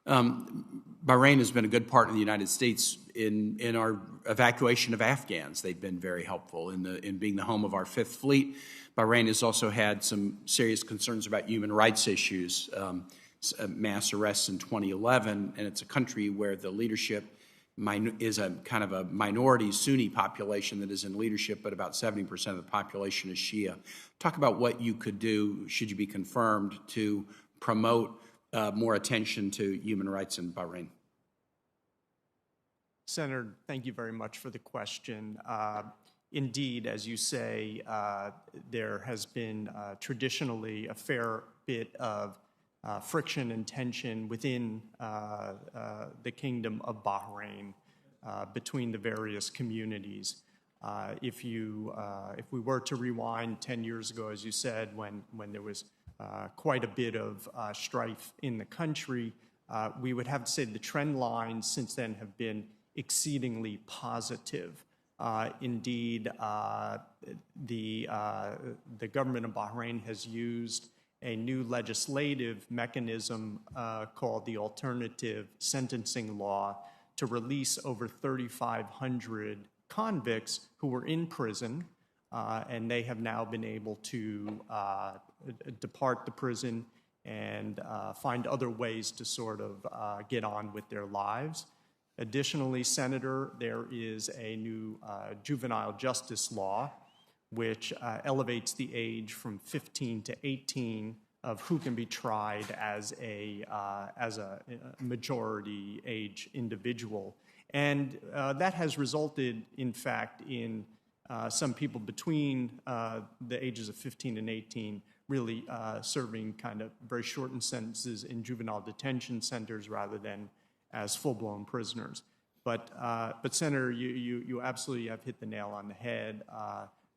Bahrain has been a good partner of the United States in our evacuation of Afghans. They've been very helpful in being the home of our Fifth Fleet. Bahrain has also had some serious concerns about human rights issues, mass arrests in 2011, and it's a country where the leadership is a kind of a minority Sunni population that is in leadership, but about 70% of the population is Shia. Talk about what you could do, should you be confirmed, to promote more attention to human rights in Bahrain. Senator, thank you very much for the question. Indeed, as you say, there has been traditionally a fair bit of friction and tension within the Kingdom of Bahrain between the various communities. If we were to rewind 10 years ago, as you said, when there was quite a bit of strife in the country, we would have to say the trend lines since then have been exceedingly positive. Indeed, the government of Bahrain has used a new legislative mechanism called the Alternative Sentencing Law to release over 3,500 convicts who were in prison, and they have now been able to depart the prison and find other ways to sort of get on with their lives. Additionally, Senator, there is a new juvenile justice law which elevates the age from 15 to 18 of who can be tried as a majority age individual. And that has resulted, in fact, in some people between the ages of 15 and 18 really serving kind of very shortened sentences in juvenile detention centers rather than as full-blown prisoners. But Senator, you absolutely have hit the nail on the head.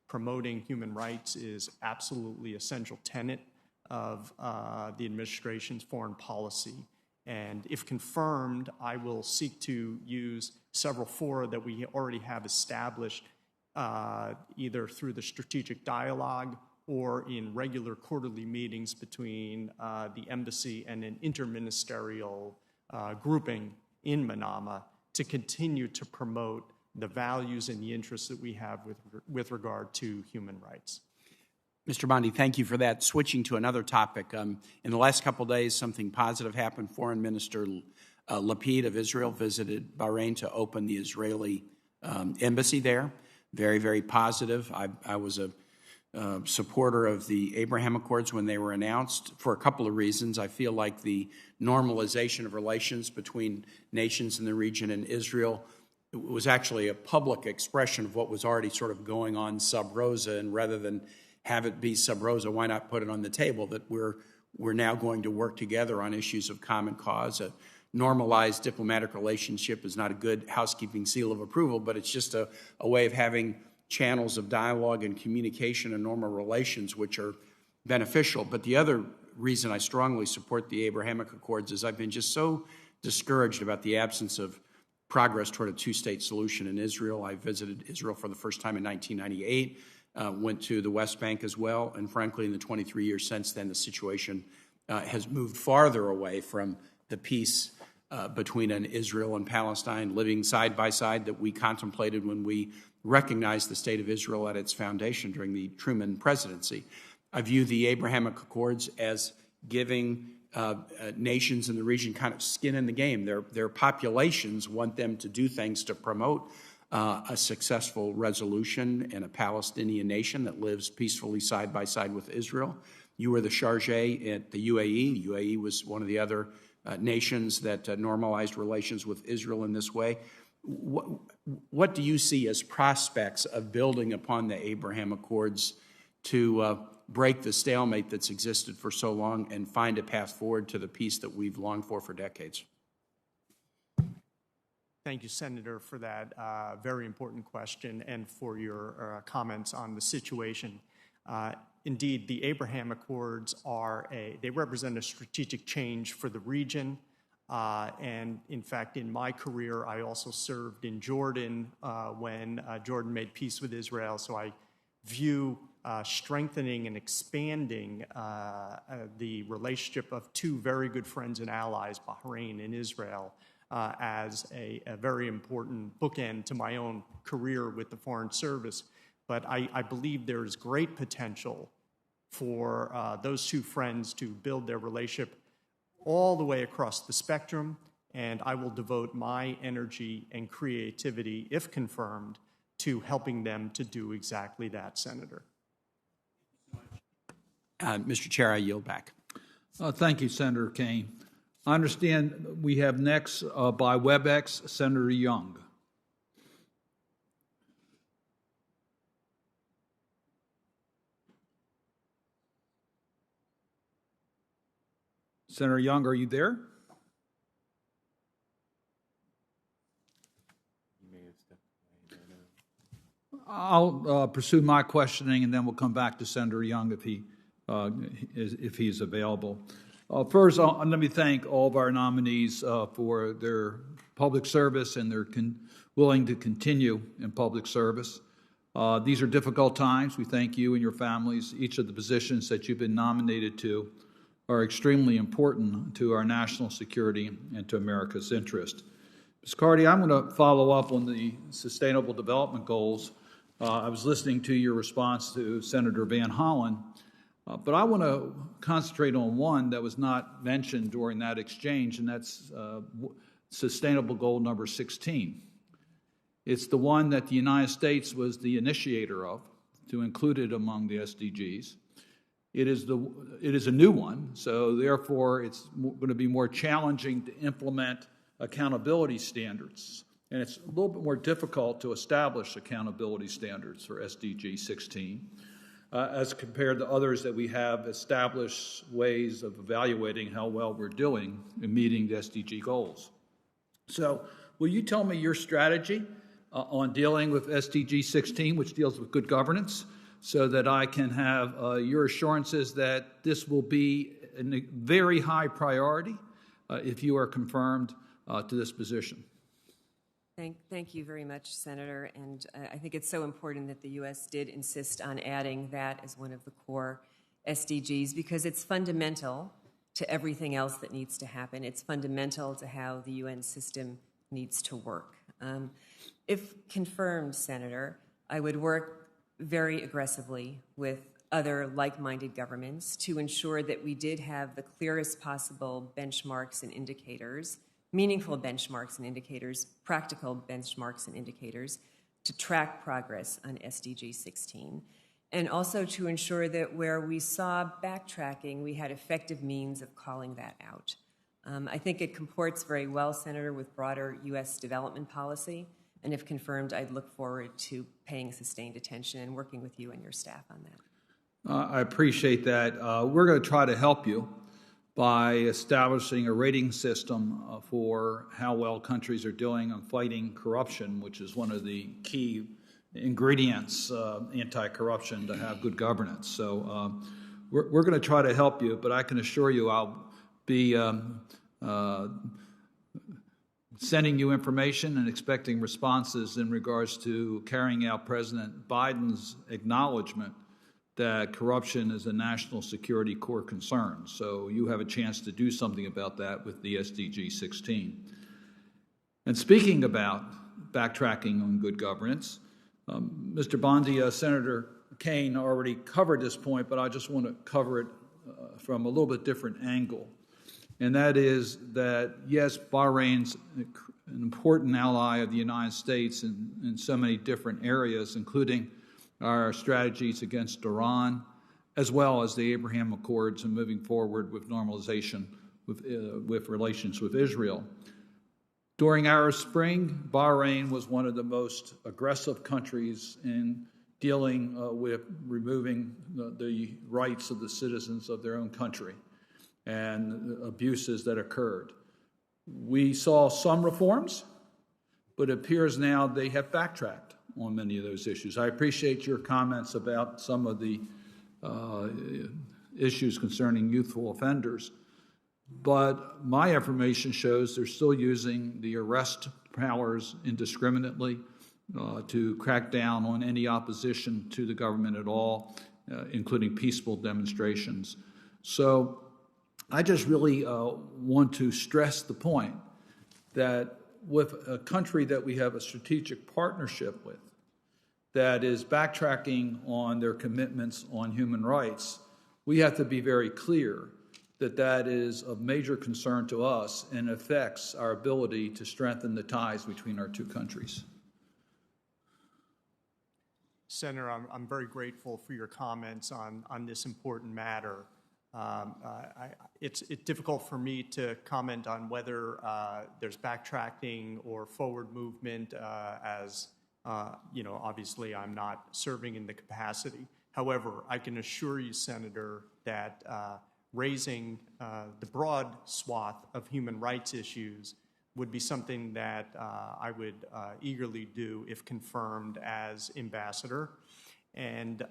Promoting human rights is absolutely essential tenet of the administration's foreign policy. And if confirmed, I will seek to use several fora that we already have established, either through the strategic dialogue or in regular quarterly meetings between the embassy and an interministerial grouping in Manama, to continue to promote the values and the interests that we have with regard to human rights. Mr. Bondi, thank you for that. Switching to another topic, in the last couple of days, something positive happened. Foreign Minister Lapid of Israel visited Bahrain to open the Israeli embassy there. Very, very positive. I was a supporter of the Abraham Accords when they were announced for a couple of reasons. I feel like the normalization of relations between nations in the region and Israel was actually a public expression of what was already sort of going on sub rosa, and rather than have it be sub rosa, why not put it on the table that we're now going to work together on issues of common cause. A normalized diplomatic relationship is not a good housekeeping seal of approval, but it's just a way of having channels of dialogue and communication and normal relations which are beneficial. But the other reason I strongly support the Abrahamic Accords is I've been just so discouraged about the absence of progress toward a two-state solution in Israel. I visited Israel for the first time in 1998, went to the West Bank as well, and frankly, in the 23 years since then, the situation has moved farther away from the peace between an Israel and Palestine living side by side that we contemplated when we recognized the State of Israel at its foundation during the Truman presidency. I view the Abrahamic Accords as giving nations in the region kind of skin in the game. Their populations want them to do things to promote a successful resolution and a Palestinian nation that lives peacefully side by side with Israel. You were the chargé at the UAE. UAE was one of the other nations that normalized relations with Israel in this way. What do you see as prospects of building upon the Abraham Accords to break the stalemate that's existed for so long and find a path forward to the peace that we've longed for decades? Thank you, Senator, for that very important question and for your comments on the situation. Indeed, the Abraham Accords they represent a strategic change for the region. And in fact, in my career, I also served in Jordan when Jordan made peace with Israel. So I view strengthening and expanding the relationship of two very good friends and allies, Bahrain and Israel, as a very important bookend to my own career with the Foreign Service. But I believe there is great potential for those two friends to build their relationship all the way across the spectrum, and I will devote my energy and creativity, if confirmed, to helping them to do exactly that, Senator. Mr. Chair, I yield back. Thank you, Senator Kaine. I understand we have next by WebEx, Senator Young. Senator Young, are you there? I'll pursue my questioning, and then we'll come back to Senator Young if he's available. First, let me thank all of our nominees for their public service and their willing to continue in public service. These are difficult times. We thank you and your families. Each of the positions that you've been nominated to are extremely important to our national security and to America's interest. Ms. Carty, I'm going to follow up on the Sustainable Development Goals. I was listening to your response to Senator Van Hollen, but I want to concentrate on one that was not mentioned during that exchange, and that's Sustainable Goal number 16. It's the one that the United States was the initiator of, to include it among the SDGs. It is a new one, so therefore it's going to be more challenging to implement accountability standards. And it's a little bit more difficult to establish accountability standards for SDG 16 as compared to others that we have established ways of evaluating how well we're doing in meeting the SDG goals. So will you tell me your strategy on dealing with SDG 16, which deals with good governance, so that I can have your assurances that this will be a very high priority if you are confirmed to this position? Thank you very much, Senator. And I think it's so important that the U.S. did insist on adding that as one of the core SDGs because it's fundamental to everything else that needs to happen. It's fundamental to how the UN system needs to work. If confirmed, Senator, I would work very aggressively with other like-minded governments to ensure that we did have the clearest possible benchmarks and indicators, meaningful benchmarks and indicators, practical benchmarks and indicators to track progress on SDG 16, and also to ensure that where we saw backtracking, we had effective means of calling that out. I think it comports very well, Senator, with broader U.S. development policy. And if confirmed, I'd look forward to paying sustained attention and working with you and your staff on that. I appreciate that. We're going to try to help you by establishing a rating system for how well countries are doing on fighting corruption, which is one of the key ingredients, anti-corruption, to have good governance. So we're going to try to help you, but I can assure you I'll be sending you information and expecting responses in regards to carrying out President Biden's acknowledgement that corruption is a national security core concern. So you have a chance to do something about that with the SDG 16. And speaking about backtracking on good governance, Mr. Bondi, Senator Kaine already covered this point, but I just want to cover it from a little bit different angle. And that is that, yes, Bahrain's an important ally of the United States in so many different areas, including our strategies against Iran, as well as the Abraham Accords and moving forward with normalization with relations with Israel. During Arab Spring, Bahrain was one of the most aggressive countries in dealing with removing the rights of the citizens of their own country and abuses that occurred. We saw some reforms, but it appears now they have backtracked on many of those issues. I appreciate your comments about some of the issues concerning youthful offenders, but my information shows they're still using the arrest powers indiscriminately to crack down on any opposition to the government at all, including peaceful demonstrations. So I just really want to stress the point that with a country that we have a strategic partnership with that is backtracking on their commitments on human rights, we have to be very clear that that is of major concern to us and affects our ability to strengthen the ties between our two countries. Senator, I'm very grateful for your comments on this important matter. It's difficult for me to comment on whether there's backtracking or forward movement as, obviously I'm not serving in the capacity. However, I can assure you, Senator, that raising the broad swath of human rights issues would be something that I would eagerly do if confirmed as ambassador. And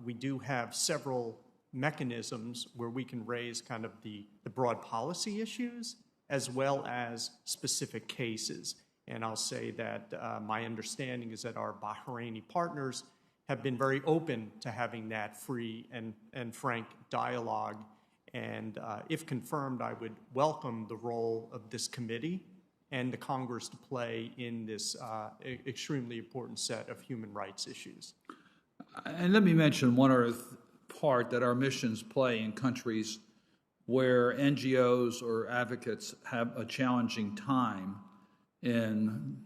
we do have several mechanisms where we can raise kind of the broad policy issues as well as specific cases. And I'll say that my understanding is that our Bahraini partners have been very open to having that free and frank dialogue. And if confirmed, I would welcome the role of this committee and the Congress to play in this extremely important set of human rights issues. And let me mention one other part that our missions play in countries where NGOs or advocates have a challenging time in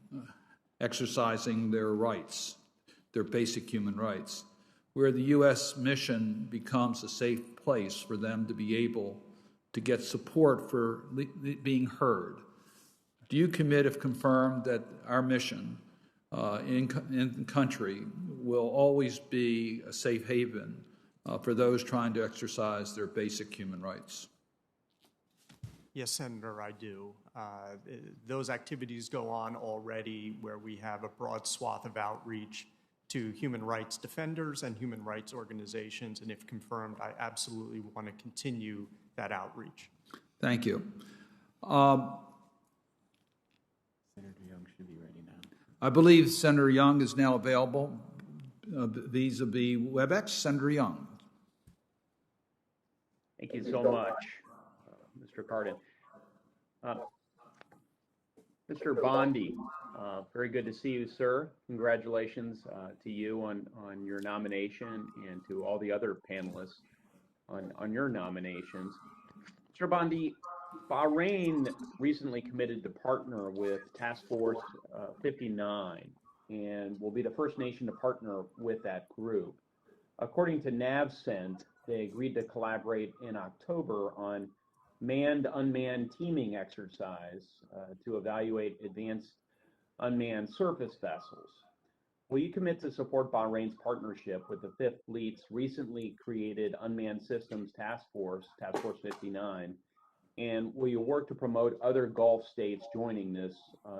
exercising their rights, their basic human rights, where the U.S. mission becomes a safe place for them to be able to get support for being heard. Do you commit, if confirmed, that our mission in country will always be a safe haven for those trying to exercise their basic human rights? Yes, Senator, I do. Those activities go on already where we have a broad swath of outreach to human rights defenders and human rights organizations, and if confirmed, I absolutely want to continue that outreach. Thank you. Senator Young should be ready now. I believe Senator Young is now available vis-a-vis WebEx. Senator Young. Thank you so much, Mr. Cardin. Mr. Bondi, very good to see you, sir. Congratulations to you on your nomination and to all the other panelists on your nominations. Mr. Bondi, Bahrain recently committed to partner with Task Force 59 and will be the first nation to partner with that group. According to NAVCENT, they agreed to collaborate in October on manned-unmanned teaming exercise to evaluate advanced unmanned surface vessels. Will you commit to support Bahrain's partnership with the Fifth Fleet's recently created Unmanned Systems Task Force 59, and will you work to promote other Gulf states joining this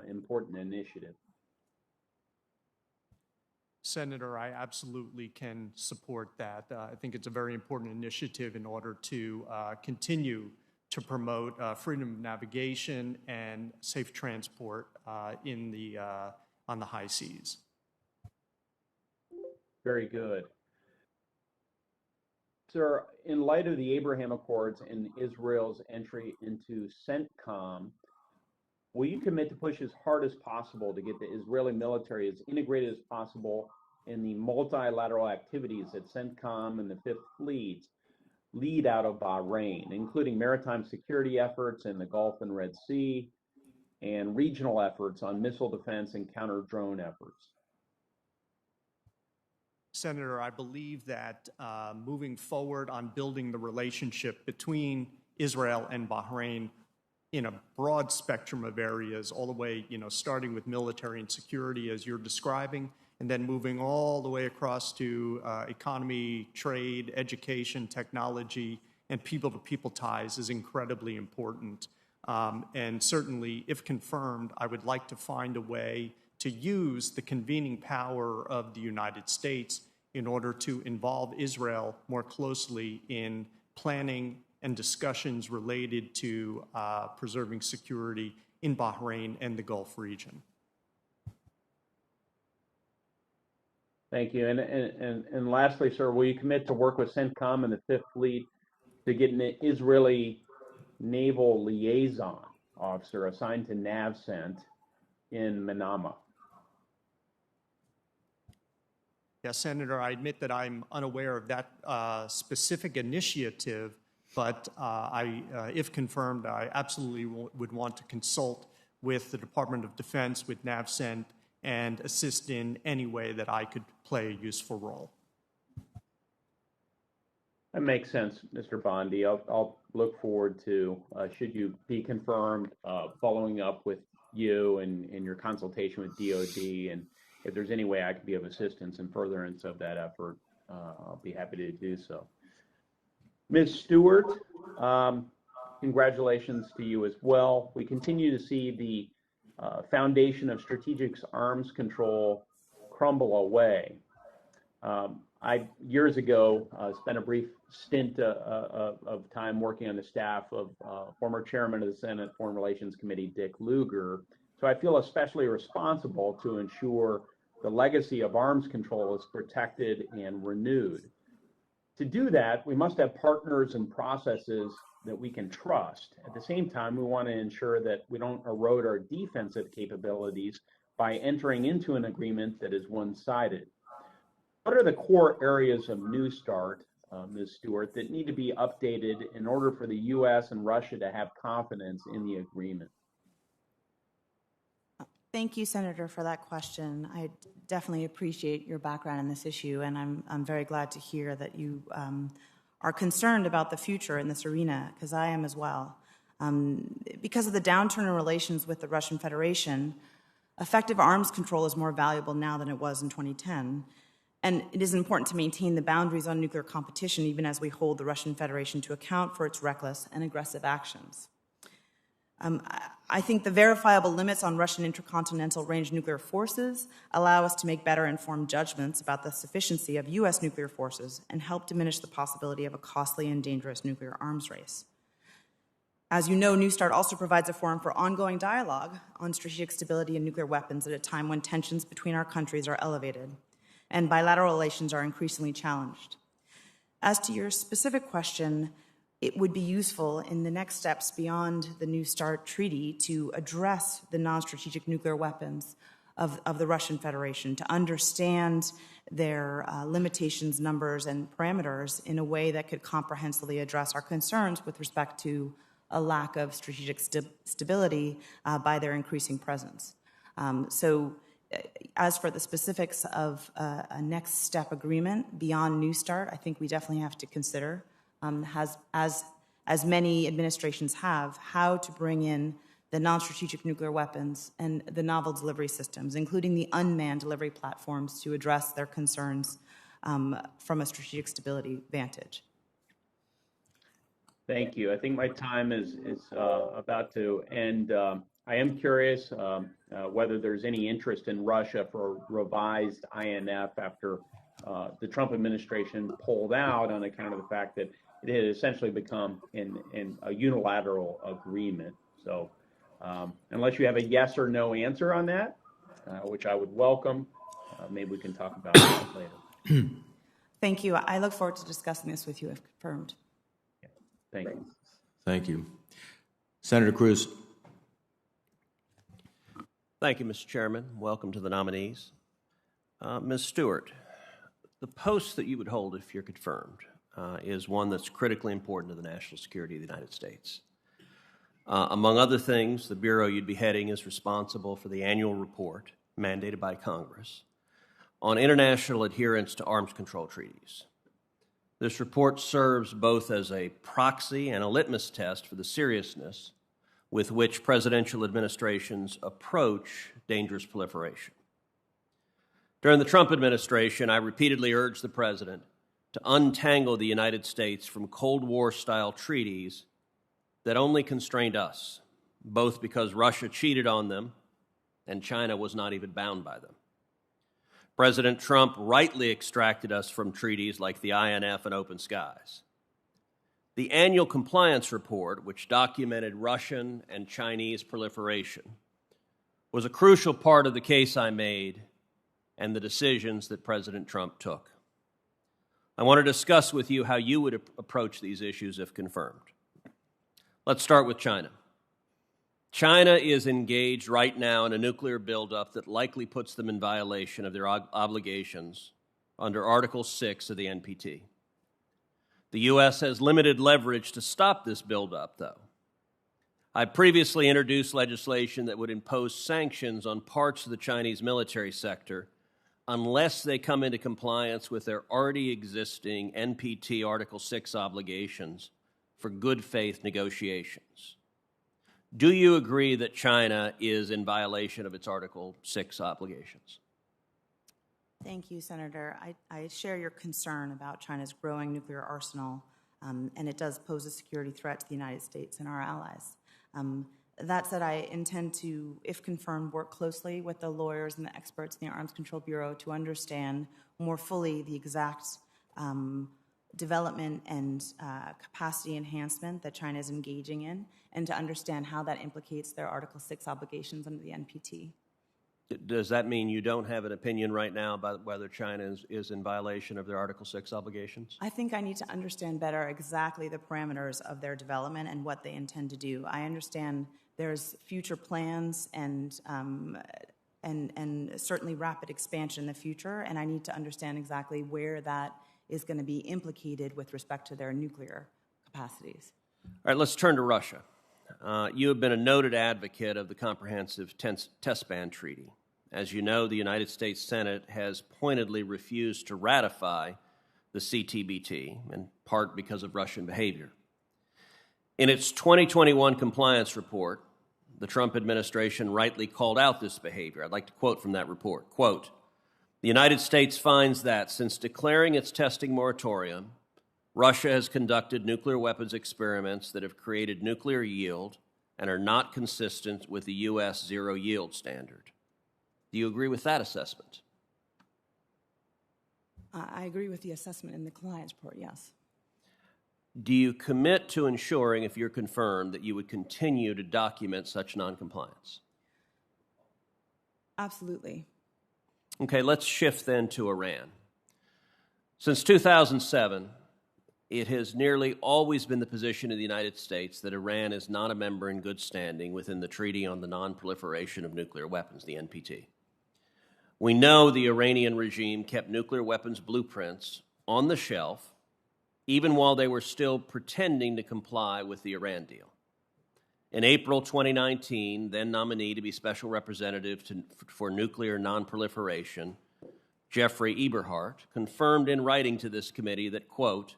important initiative? Senator, I absolutely can support that. I think it's a very important initiative in order to continue to promote freedom of navigation and safe transport on the high seas. Very good. Sir, in light of the Abraham Accords and Israel's entry into CENTCOM, will you commit to push as hard as possible to get the Israeli military as integrated as possible in the multilateral activities that CENTCOM and the Fifth Fleet lead out of Bahrain, including maritime security efforts in the Gulf and Red Sea, and regional efforts on missile defense and counter-drone efforts? Senator, I believe that moving forward on building the relationship between Israel and Bahrain in a broad spectrum of areas, all the way, starting with military and security as you're describing, and then moving all the way across to economy, trade, education, technology, and people-to-people ties is incredibly important. And certainly, if confirmed, I would like to find a way to use the convening power of the United States in order to involve Israel more closely in planning and discussions related to preserving security in Bahrain and the Gulf region. Thank you. And lastly, sir, will you commit to work with CENTCOM and the Fifth Fleet to get an Israeli naval liaison officer assigned to NAVCENT in Manama? Yes, Senator, I admit that I'm unaware of that specific initiative, but if confirmed, I absolutely would want to consult with the Department of Defense, with NAVCENT, and assist in any way that I could play a useful role. That makes sense, Mr. Bondi. I'll look forward to, should you be confirmed, following up with you and your consultation with DOD, and if there's any way I could be of assistance in furtherance of that effort, I'll be happy to do so. Ms. Stewart, congratulations to you as well. We continue to see the foundation of strategic arms control crumble away. I, years ago, spent a brief stint of time working on the staff of former chairman of the Senate Foreign Relations Committee, Dick Lugar. So I feel especially responsible to ensure the legacy of arms control is protected and renewed. To do that, we must have partners and processes that we can trust. At the same time, we want to ensure that we don't erode our defensive capabilities by entering into an agreement that is one-sided. What are the core areas of New START, Ms. Stewart, that need to be updated in order for the U.S. and Russia to have confidence in the agreement? Thank you, Senator, for that question. I definitely appreciate your background in this issue, and I'm very glad to hear that you are concerned about the future in this arena, because I am as well. Because of the downturn in relations with the Russian Federation, effective arms control is more valuable now than it was in 2010. And it is important to maintain the boundaries on nuclear competition, even as we hold the Russian Federation to account for its reckless and aggressive actions. I think the verifiable limits on Russian intercontinental range nuclear forces allow us to make better informed judgments about the sufficiency of U.S. nuclear forces and help diminish the possibility of a costly and dangerous nuclear arms race. As you know, New START also provides a forum for ongoing dialogue on strategic stability and nuclear weapons at a time when tensions between our countries are elevated and bilateral relations are increasingly challenged. As to your specific question, it would be useful in the next steps beyond the New START treaty to address the non-strategic nuclear weapons of the Russian Federation, to understand their limitations, numbers, and parameters in a way that could comprehensively address our concerns with respect to a lack of strategic stability by their increasing presence. As for the specifics of a next step agreement beyond New START, I think we definitely have to consider, as many administrations have, how to bring in the non-strategic nuclear weapons and the novel delivery systems, including the unmanned delivery platforms, to address their concerns from a strategic stability vantage. Thank you. I think my time is about to end. I am curious whether there's any interest in Russia for a revised INF after the Trump administration pulled out on account of the fact that it had essentially become a unilateral agreement. So unless you have a yes or no answer on that, which I would welcome, maybe we can talk about that later. Thank you. I look forward to discussing this with you if confirmed. Thank you. Thank you. Senator Cruz. Thank you, Mr. Chairman. Welcome to the nominees. Ms. Stewart, the post that you would hold if you're confirmed is one that's critically important to the national security of the United States. Among other things, the Bureau you'd be heading is responsible for the annual report mandated by Congress on international adherence to arms control treaties. This report serves both as a proxy and a litmus test for the seriousness with which presidential administrations approach dangerous proliferation. During the Trump administration, I repeatedly urged the president to untangle the United States from Cold War-style treaties that only constrained us, both because Russia cheated on them and China was not even bound by them. President Trump rightly extracted us from treaties like the INF and Open Skies. The annual compliance report, which documented Russian and Chinese proliferation, was a crucial part of the case I made and the decisions that President Trump took. I want to discuss with you how you would approach these issues if confirmed. Let's start with China. China is engaged right now in a nuclear buildup that likely puts them in violation of their obligations under Article 6 of the NPT. The U.S. has limited leverage to stop this buildup, though. I previously introduced legislation that would impose sanctions on parts of the Chinese military sector unless they come into compliance with their already existing NPT Article 6 obligations for good faith negotiations. Do you agree that China is in violation of its Article 6 obligations? Thank you, Senator. I share your concern about China's growing nuclear arsenal, and it does pose a security threat to the United States and our allies. That said, I intend to, if confirmed, work closely with the lawyers and the experts in the Arms Control Bureau to understand more fully the exact development and capacity enhancement that China is engaging in, and to understand how that implicates their Article 6 obligations under the NPT. Does that mean you don't have an opinion right now about whether China is in violation of their Article 6 obligations? I think I need to understand better exactly the parameters of their development and what they intend to do. I understand there's future plans and certainly rapid expansion in the future, and I need to understand exactly where that is going to be implicated with respect to their nuclear capacities. All right, let's turn to Russia. You have been a noted advocate of the Comprehensive Test Ban Treaty. As you know, the United States Senate has pointedly refused to ratify the CTBT, in part because of Russian behavior. In its 2021 compliance report, the Trump administration rightly called out this behavior. I'd like to quote from that report. Quote, "The United States finds that since declaring its testing moratorium, Russia has conducted nuclear weapons experiments that have created nuclear yield and are not consistent with the U.S. zero yield standard." Do you agree with that assessment? I agree with the assessment in the compliance report, yes. Do you commit to ensuring, if you're confirmed, that you would continue to document such noncompliance? Absolutely. Okay, let's shift then to Iran. Since 2007, it has nearly always been the position of the United States that Iran is not a member in good standing within the Treaty on the Non-Proliferation of Nuclear Weapons, the NPT. We know the Iranian regime kept nuclear weapons blueprints on the shelf even while they were still pretending to comply with the Iran deal. In April 2019, then nominee to be Special Representative for Nuclear Non-Proliferation, Jeffrey Eberhardt, confirmed in writing to this committee that, quote,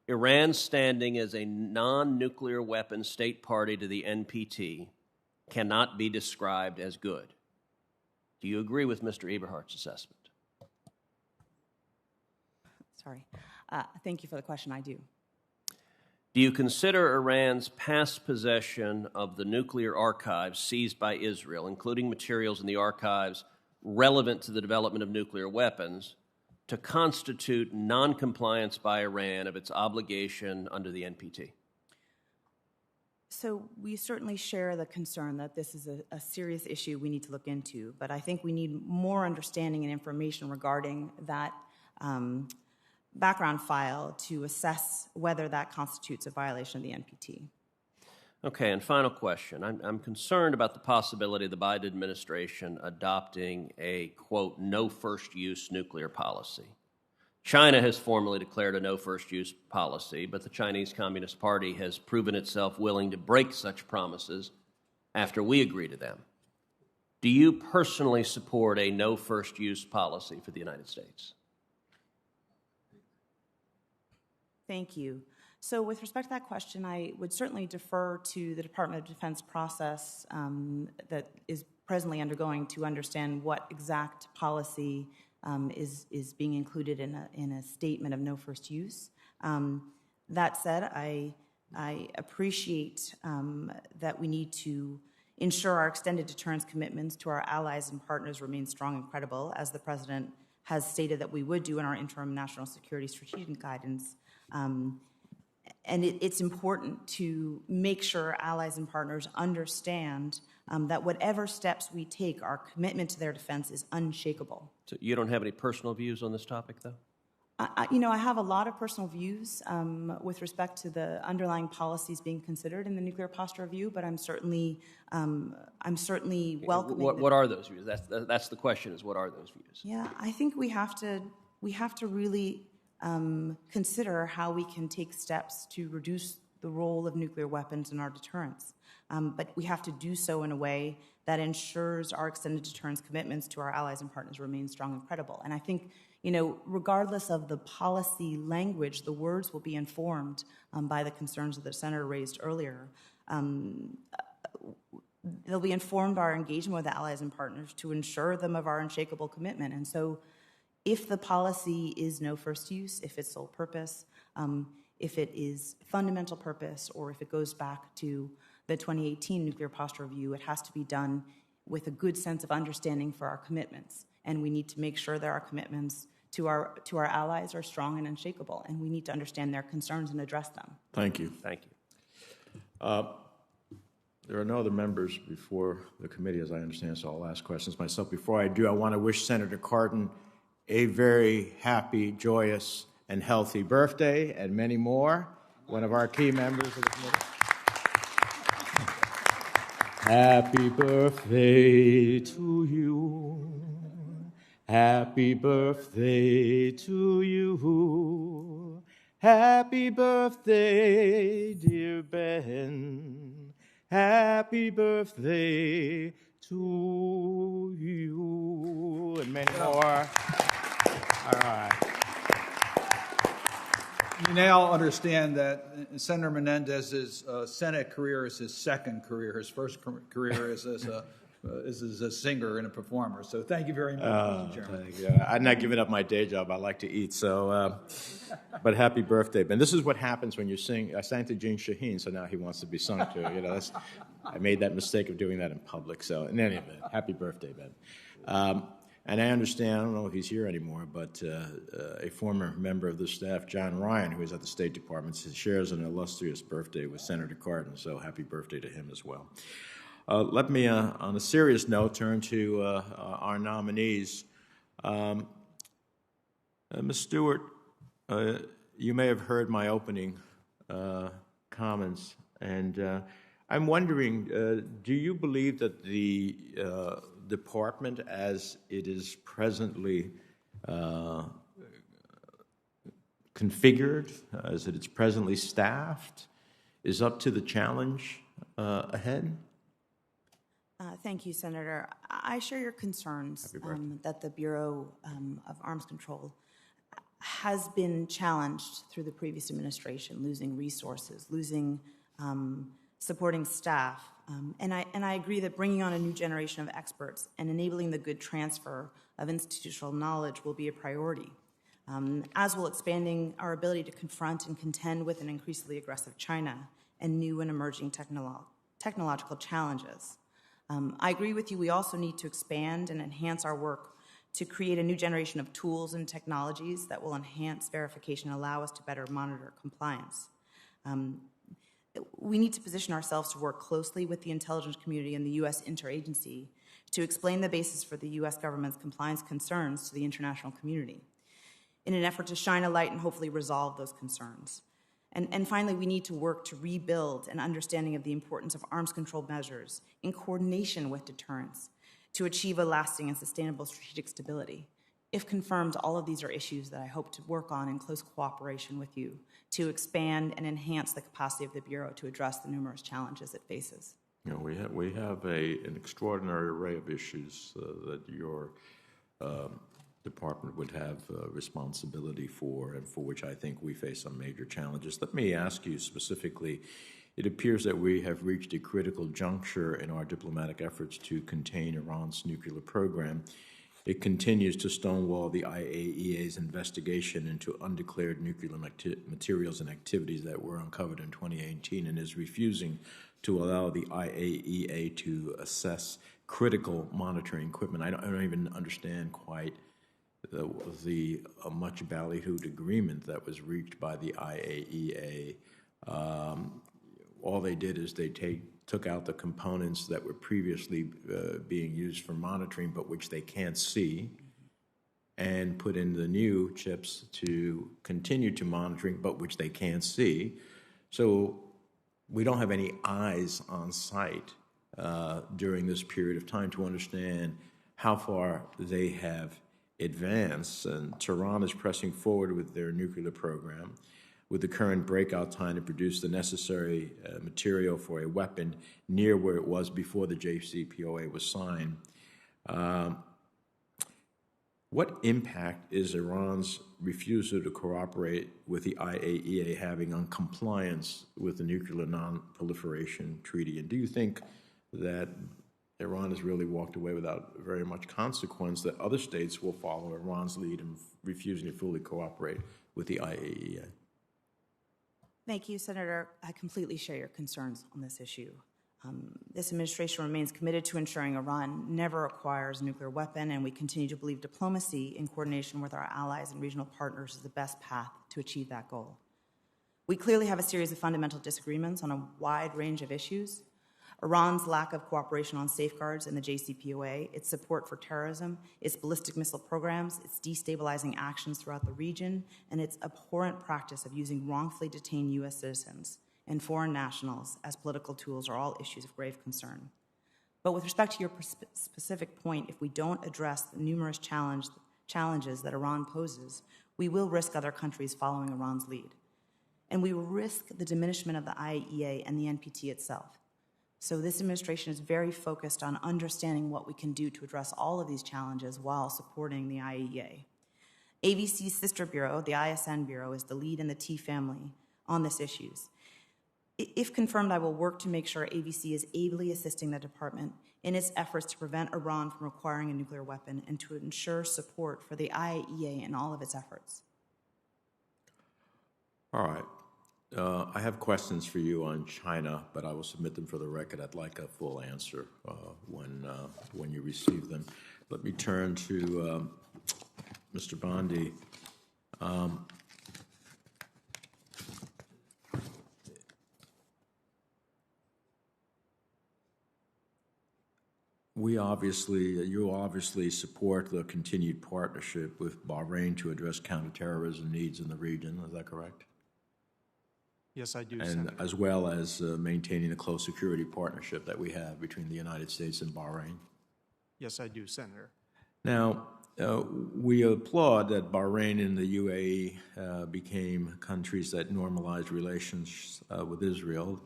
"Iran's standing as a non-nuclear weapon state party to the NPT cannot be described as good." Do you agree with Mr. Eberhardt's assessment? Sorry. Thank you for the question. I do. Do you consider Iran's past possession of the nuclear archives seized by Israel, including materials in the archives relevant to the development of nuclear weapons, to constitute noncompliance by Iran of its obligation under the NPT? So we certainly share the concern that this is a serious issue we need to look into, but I think we need more understanding and information regarding that background file to assess whether that constitutes a violation of the NPT. Okay, and final question. I'm concerned about the possibility of the Biden administration adopting a, quote, no first use nuclear policy. China has formally declared a no first use policy, but the Chinese Communist Party has proven itself willing to break such promises after we agree to them. Do you personally support a no first use policy for the United States? Thank you. So with respect to that question, I would certainly defer to the Department of Defense process that is presently undergoing to understand what exact policy is being included in a statement of no first use. That said, I appreciate that we need to ensure our extended deterrence commitments to our allies and partners remain strong and credible, as the President has stated that we would do in our interim national security strategic guidance. And it's important to make sure allies and partners understand that whatever steps we take, our commitment to their defense is unshakable. So you don't have any personal views on this topic, though? I have a lot of personal views with respect to the underlying policies being considered in the nuclear posture review, but I'm certainly welcoming. What are those views? That's the question: is what are those views? Yeah, I think we have to really consider how we can take steps to reduce the role of nuclear weapons in our deterrence. But we have to do so in a way that ensures our extended deterrence commitments to our allies and partners remain strong and credible. And I think, regardless of the policy language, the words will be informed by the concerns that the Senator raised earlier. They'll be informed by our engagement with the allies and partners to ensure them of our unshakable commitment. And so if the policy is no first use, if it's sole purpose, if it is fundamental purpose, or if it goes back to the 2018 nuclear posture review, it has to be done with a good sense of understanding for our commitments. And we need to make sure that our commitments to our allies are strong and unshakable, and we need to understand their concerns and address them. Thank you. Thank you. There are no other members before the committee, as I understand, so I'll ask questions myself. Before I do, I want to wish Senator Cardin a very happy, joyous, and healthy birthday, and many more. One of our key members of the committee. Happy birthday to you. Happy birthday to you. Happy birthday, dear Ben. Happy birthday to you. And many more. All right. You now understand that Senator Menendez's Senate career is his second career. His first career is as a singer and a performer. So thank you very much, Mr. Chairman. I'm not giving up my day job. I like to eat. So, but happy birthday, Ben. This is what happens when you sing. I sang to Gene Shaheen, so now he wants to be sung to. I made that mistake of doing that in public. So in any event, happy birthday, Ben. And I understand, I don't know if he's here anymore, but a former member of the staff, John Ryan, who is at the State Department, shares an illustrious birthday with Senator Cardin, so happy birthday to him as well. Let me, on a serious note, turn to our nominees. Ms. Stewart, you may have heard my opening comments, and I'm wondering, do you believe that the department, as it is presently configured, as it is presently staffed, is up to the challenge ahead? Thank you, Senator. I share your concerns that the Bureau of Arms Control has been challenged through the previous administration, losing resources, losing supporting staff. And I agree that bringing on a new generation of experts and enabling the good transfer of institutional knowledge will be a priority, as will expanding our ability to confront and contend with an increasingly aggressive China and new and emerging technological challenges. I agree with you. We also need to expand and enhance our work to create a new generation of tools and technologies that will enhance verification and allow us to better monitor compliance. We need to position ourselves to work closely with the intelligence community and the U.S. interagency to explain the basis for the U.S. government's compliance concerns to the international community in an effort to shine a light and hopefully resolve those concerns. And finally, we need to work to rebuild an understanding of the importance of arms control measures in coordination with deterrence to achieve a lasting and sustainable strategic stability. If confirmed, all of these are issues that I hope to work on in close cooperation with you to expand and enhance the capacity of the Bureau to address the numerous challenges it faces. You know, we have an extraordinary array of issues that your department would have responsibility for, and for which I think we face some major challenges. Let me ask you specifically, it appears that we have reached a critical juncture in our diplomatic efforts to contain Iran's nuclear program. It continues to stonewall the IAEA's investigation into undeclared nuclear materials and activities that were uncovered in 2018, and is refusing to allow the IAEA to assess critical monitoring equipment. I don't even understand quite the much ballyhooed agreement that was reached by the IAEA. All they did is they took out the components that were previously being used for monitoring, but which they can't see, and put in the new chips to continue to monitoring, but which they can't see. So we don't have any eyes on site during this period of time to understand how far they have advanced. And Tehran is pressing forward with their nuclear program, with the current breakout time to produce the necessary material for a weapon near where it was before the JCPOA was signed. What impact is Iran's refusal to cooperate with the IAEA having on compliance with the Nuclear Non-Proliferation Treaty? And do you think that Iran has really walked away without very much consequence, that other states will follow Iran's lead in refusing to fully cooperate with the IAEA? Thank you, Senator. I completely share your concerns on this issue. This administration remains committed to ensuring Iran never acquires a nuclear weapon, and we continue to believe diplomacy in coordination with our allies and regional partners is the best path to achieve that goal. We clearly have a series of fundamental disagreements on a wide range of issues. Iran's lack of cooperation on safeguards in the JCPOA, its support for terrorism, its ballistic missile programs, its destabilizing actions throughout the region, and its abhorrent practice of using wrongfully detained U.S. citizens and foreign nationals as political tools are all issues of grave concern. But with respect to your specific point, if we don't address the numerous challenges that Iran poses, we will risk other countries following Iran's lead. And we will risk the diminishment of the IAEA and the NPT itself. So this administration is very focused on understanding what we can do to address all of these challenges while supporting the IAEA. AVC's sister bureau, the ISN Bureau, is the lead in the T family on these issues. If confirmed, I will work to make sure AVC is ably assisting the department in its efforts to prevent Iran from acquiring a nuclear weapon and to ensure support for the IAEA in all of its efforts. All right. I have questions for you on China, but I will submit them for the record. I'd like a full answer when you receive them. Let me turn to Mr. Bondi. You obviously support the continued partnership with Bahrain to address counterterrorism needs in the region. Is that correct? Yes, I do, and Senator. As well as maintaining a close security partnership that we have between the United States and Bahrain. Yes, I do, Senator. Now, we applaud that Bahrain and the UAE became countries that normalized relations with Israel.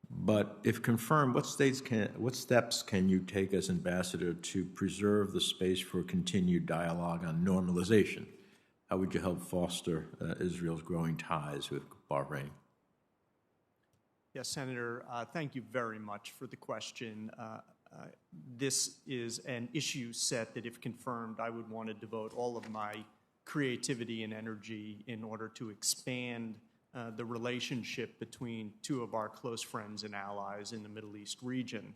But if confirmed, what steps can you take as ambassador to preserve the space for continued dialogue on normalization? How would you help foster Israel's growing ties with Bahrain? Yes, Senator, thank you very much for the question. This is an issue set that, if confirmed, I would want to devote all of my creativity and energy in order to expand the relationship between two of our close friends and allies in the Middle East region.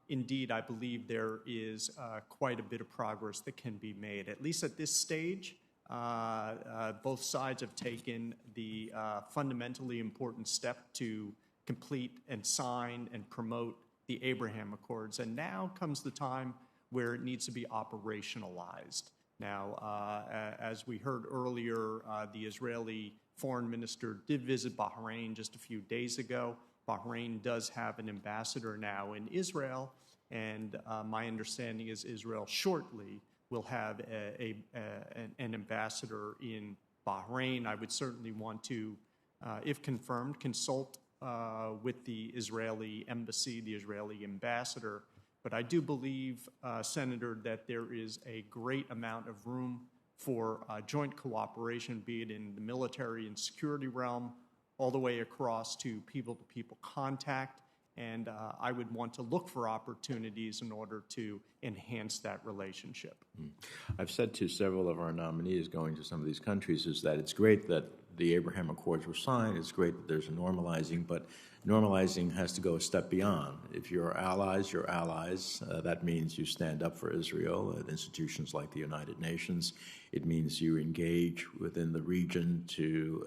Indeed, I believe there is quite a bit of progress that can be made. At least at this stage, both sides have taken the fundamentally important step to complete and sign and promote the Abraham Accords. And now comes the time where it needs to be operationalized. Now, as we heard earlier, the Israeli foreign minister did visit Bahrain just a few days ago. Bahrain does have an ambassador now in Israel, and my understanding is Israel shortly will have an ambassador in Bahrain. I would certainly want to, if confirmed, consult with the Israeli embassy, the Israeli ambassador. But I do believe, Senator, that there is a great amount of room for joint cooperation, be it in the military and security realm, all the way across to people-to-people contact. And I would want to look for opportunities in order to enhance that relationship. I've said to several of our nominees going to some of these countries is that it's great that the Abraham Accords were signed. It's great that there's a normalizing, but normalizing has to go a step beyond. If you're allies, you're allies. That means you stand up for Israel at institutions like the United Nations. It means you engage within the region to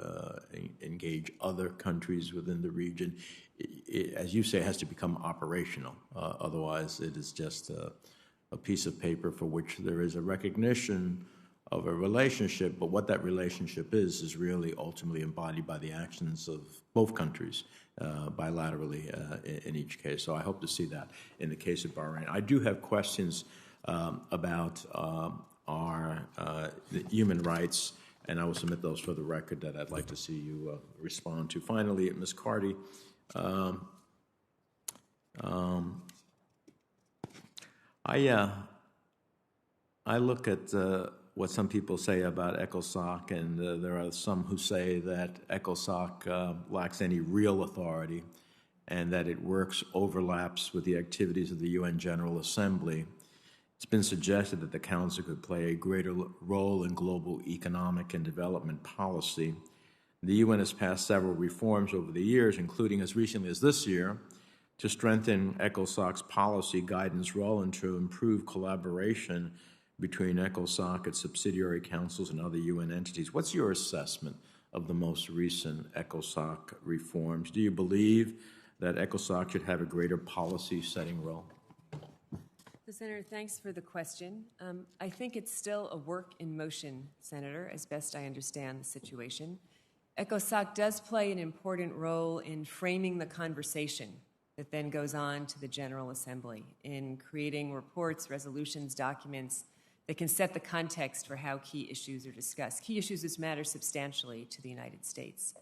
engage other countries within the region. As you say, it has to become operational. Otherwise, it is just a piece of paper for which there is a recognition of a relationship, but what that relationship is really ultimately embodied by the actions of both countries bilaterally in each case. So I hope to see that in the case of Bahrain. I do have questions about our human rights, and I will submit those for the record that I'd like to see you respond to. Finally, Ms. Carty, I look at what some people say about Ecosoc, and there are some who say that Ecosoc lacks any real authority and that it overlaps with the activities of the UN General Assembly. It's been suggested that the Council could play a greater role in global economic and development policy. The UN has passed several reforms over the years, including as recently as this year, to strengthen Ecosoc's policy guidance role and to improve collaboration between Ecosoc, its subsidiary councils, and other UN entities. What's your assessment of the most recent Ecosoc reforms? Do you believe that Ecosoc should have a greater policy-setting role? So, Senator, thanks for the question. I think it's still a work in motion, Senator, as best I understand the situation. Ecosoc does play an important role in framing the conversation that then goes on to the General Assembly, in creating reports, resolutions, documents that can set the context for how key issues are discussed, key issues which matter substantially to the United States.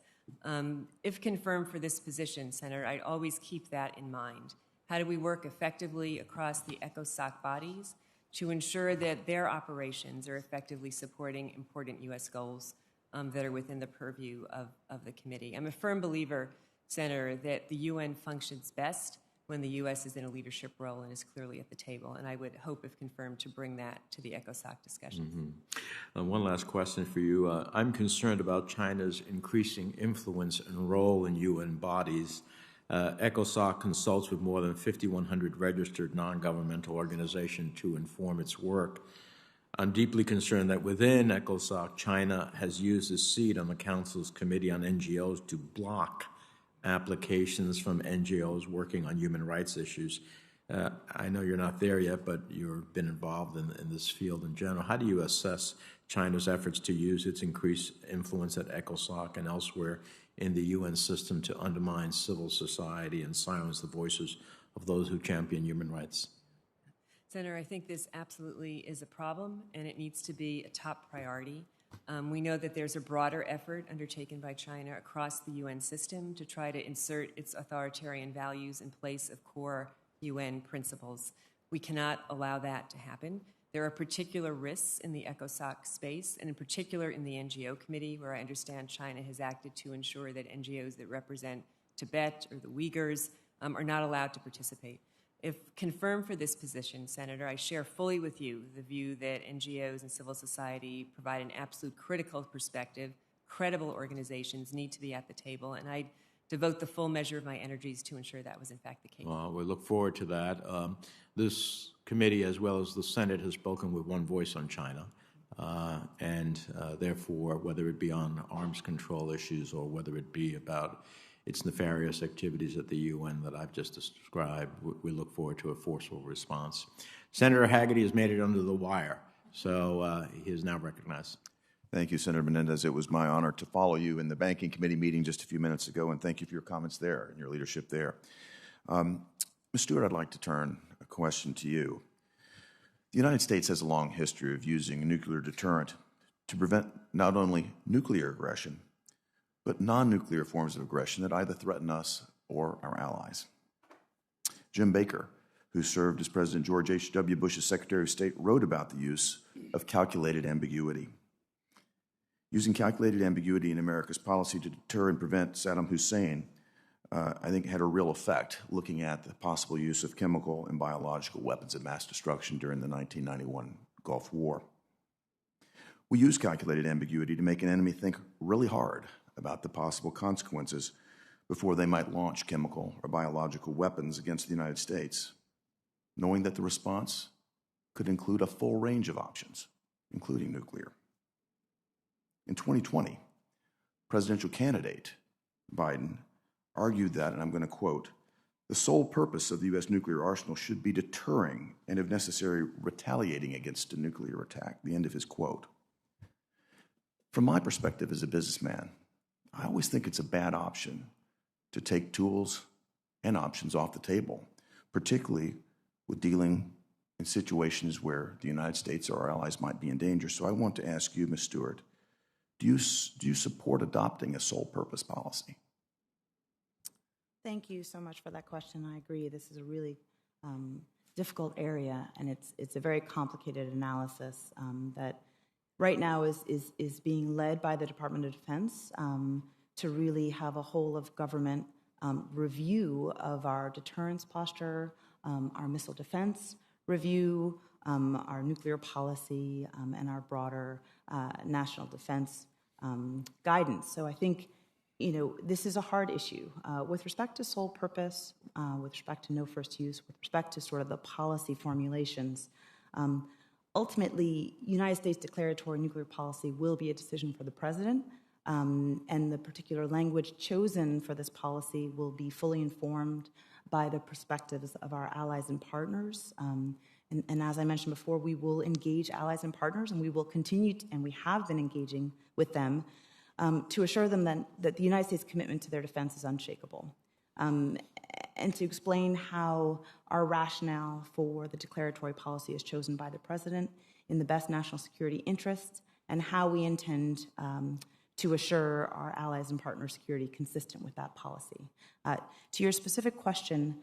If confirmed for this position, Senator, I'd always keep that in mind. How do we work effectively across the Ecosoc bodies to ensure that their operations are effectively supporting important U.S. goals that are within the purview of the committee? I'm a firm believer, Senator, that the UN functions best when the U.S. is in a leadership role and is clearly at the table, and I would hope, if confirmed, to bring that to the Ecosoc discussions. One last question for you. I'm concerned about China's increasing influence and role in UN bodies. Ecosoc consults with more than 5,100 registered non-governmental organizations to inform its work. I'm deeply concerned that within Ecosoc, China has used its seat on the Council's Committee on NGOs to block applications from NGOs working on human rights issues. I know you're not there yet, but you've been involved in this field in general. How do you assess China's efforts to use its increased influence at Ecosoc and elsewhere in the UN system to undermine civil society and silence the voices of those who champion human rights? Senator, I think this absolutely is a problem, and it needs to be a top priority. We know that there's a broader effort undertaken by China across the UN system to try to insert its authoritarian values in place of core UN principles. We cannot allow that to happen. There are particular risks in the Ecosoc space, and in particular in the NGO committee, where I understand China has acted to ensure that NGOs that represent Tibet or the Uyghurs are not allowed to participate. If confirmed for this position, Senator, I share fully with you the view that NGOs and civil society provide an absolute critical perspective. Credible organizations need to be at the table, and I devote the full measure of my energies to ensure that was in fact the case. Well, we look forward to that. This committee, as well as the Senate, has spoken with one voice on China, and therefore, whether it be on arms control issues or whether it be about its nefarious activities at the UN that I've just described, we look forward to a forceful response. Senator Hagerty has made it under the wire, so he is now recognized. Thank you, Senator Menendez. It was my honor to follow you in the Banking Committee meeting just a few minutes ago, and thank you for your comments there and your leadership there. Ms. Stewart, I'd like to turn a question to you. The United States has a long history of using a nuclear deterrent to prevent not only nuclear aggression, but non-nuclear forms of aggression that either threaten us or our allies. Jim Baker, who served as President George H.W. Bush's Secretary of State, wrote about the use of calculated ambiguity. Using calculated ambiguity in America's policy to deter and prevent Saddam Hussein, I think, had a real effect, looking at the possible use of chemical and biological weapons of mass destruction during the 1991 Gulf War. We use calculated ambiguity to make an enemy think really hard about the possible consequences before they might launch chemical or biological weapons against the United States, knowing that the response could include a full range of options, including nuclear. In 2020, presidential candidate Biden argued that, and I'm going to quote, "The sole purpose of the U.S. nuclear arsenal should be deterring and, if necessary, retaliating against a nuclear attack," the end of his quote. From my perspective as a businessman, I always think it's a bad option to take tools and options off the table, particularly with dealing in situations where the United States or our allies might be in danger. So I want to ask you, Ms. Stewart, do you support adopting a sole purpose policy? Thank you so much for that question. I agree. This is a really difficult area, and it's a very complicated analysis that right now is being led by the Department of Defense to really have a whole of government review of our deterrence posture, our missile defense review, our nuclear policy, and our broader national defense guidance. So I think, this is a hard issue. With respect to sole purpose, with respect to no first use, with respect to sort of the policy formulations, ultimately, United States declaratory nuclear policy will be a decision for the president, and the particular language chosen for this policy will be fully informed by the perspectives of our allies and partners. And as I mentioned before, we will engage allies and partners, and we will continue, and we have been engaging with them to assure them that the United States' commitment to their defense is unshakable, and to explain how our rationale for the declaratory policy is chosen by the president in the best national security interests, and how we intend to assure our allies and partners' security consistent with that policy. To your specific question,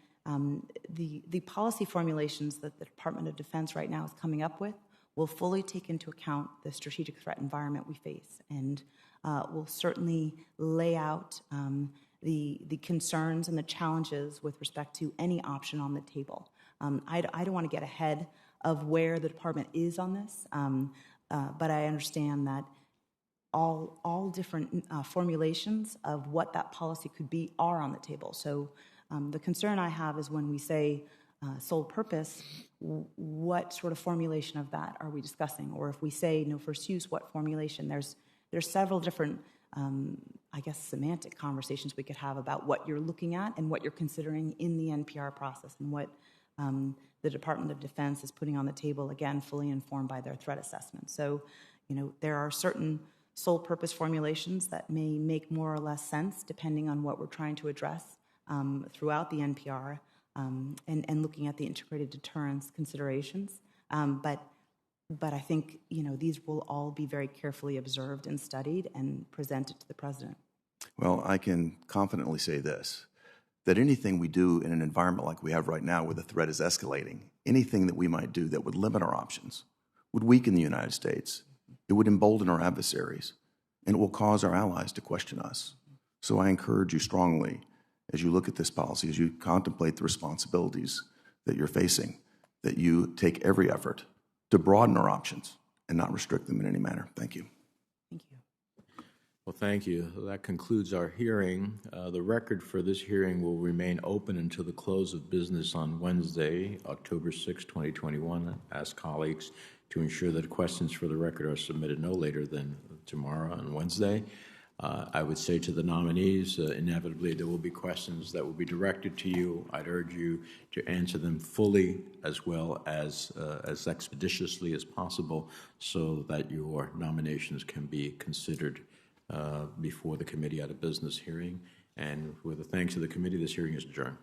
the policy formulations that the Department of Defense right now is coming up with will fully take into account the strategic threat environment we face, and will certainly lay out the concerns and the challenges with respect to any option on the table. I don't want to get ahead of where the department is on this, but I understand that all different formulations of what that policy could be are on the table. So the concern I have is when we say sole purpose, what sort of formulation of that are we discussing? Or if we say no first use, what formulation? There's several different, semantic conversations we could have about what you're looking at and what you're considering in the NPR process, and what the Department of Defense is putting on the table, again, fully informed by their threat assessment. So, there are certain sole purpose formulations that may make more or less sense depending on what we're trying to address throughout the NPR, and looking at the integrated deterrence considerations. But I think, these will all be very carefully observed and studied and presented to the president. Well, I can confidently say this, that anything we do in an environment like we have right now where the threat is escalating, anything that we might do that would limit our options would weaken the United States. It would embolden our adversaries, and it will cause our allies to question us. So I encourage you strongly, as you look at this policy, as you contemplate the responsibilities that you're facing, that you take every effort to broaden our options and not restrict them in any manner. Thank you. Thank you. Well, thank you. That concludes our hearing. The record for this hearing will remain open until the close of business on Wednesday, October 6, 2021. Ask colleagues to ensure that questions for the record are submitted no later than tomorrow on Wednesday. I would say to the nominees, inevitably there will be questions that will be directed to you. I'd urge you to answer them fully as well as expeditiously as possible, so that your nominations can be considered before the committee at a business hearing. And with the thanks to the committee, this hearing is adjourned.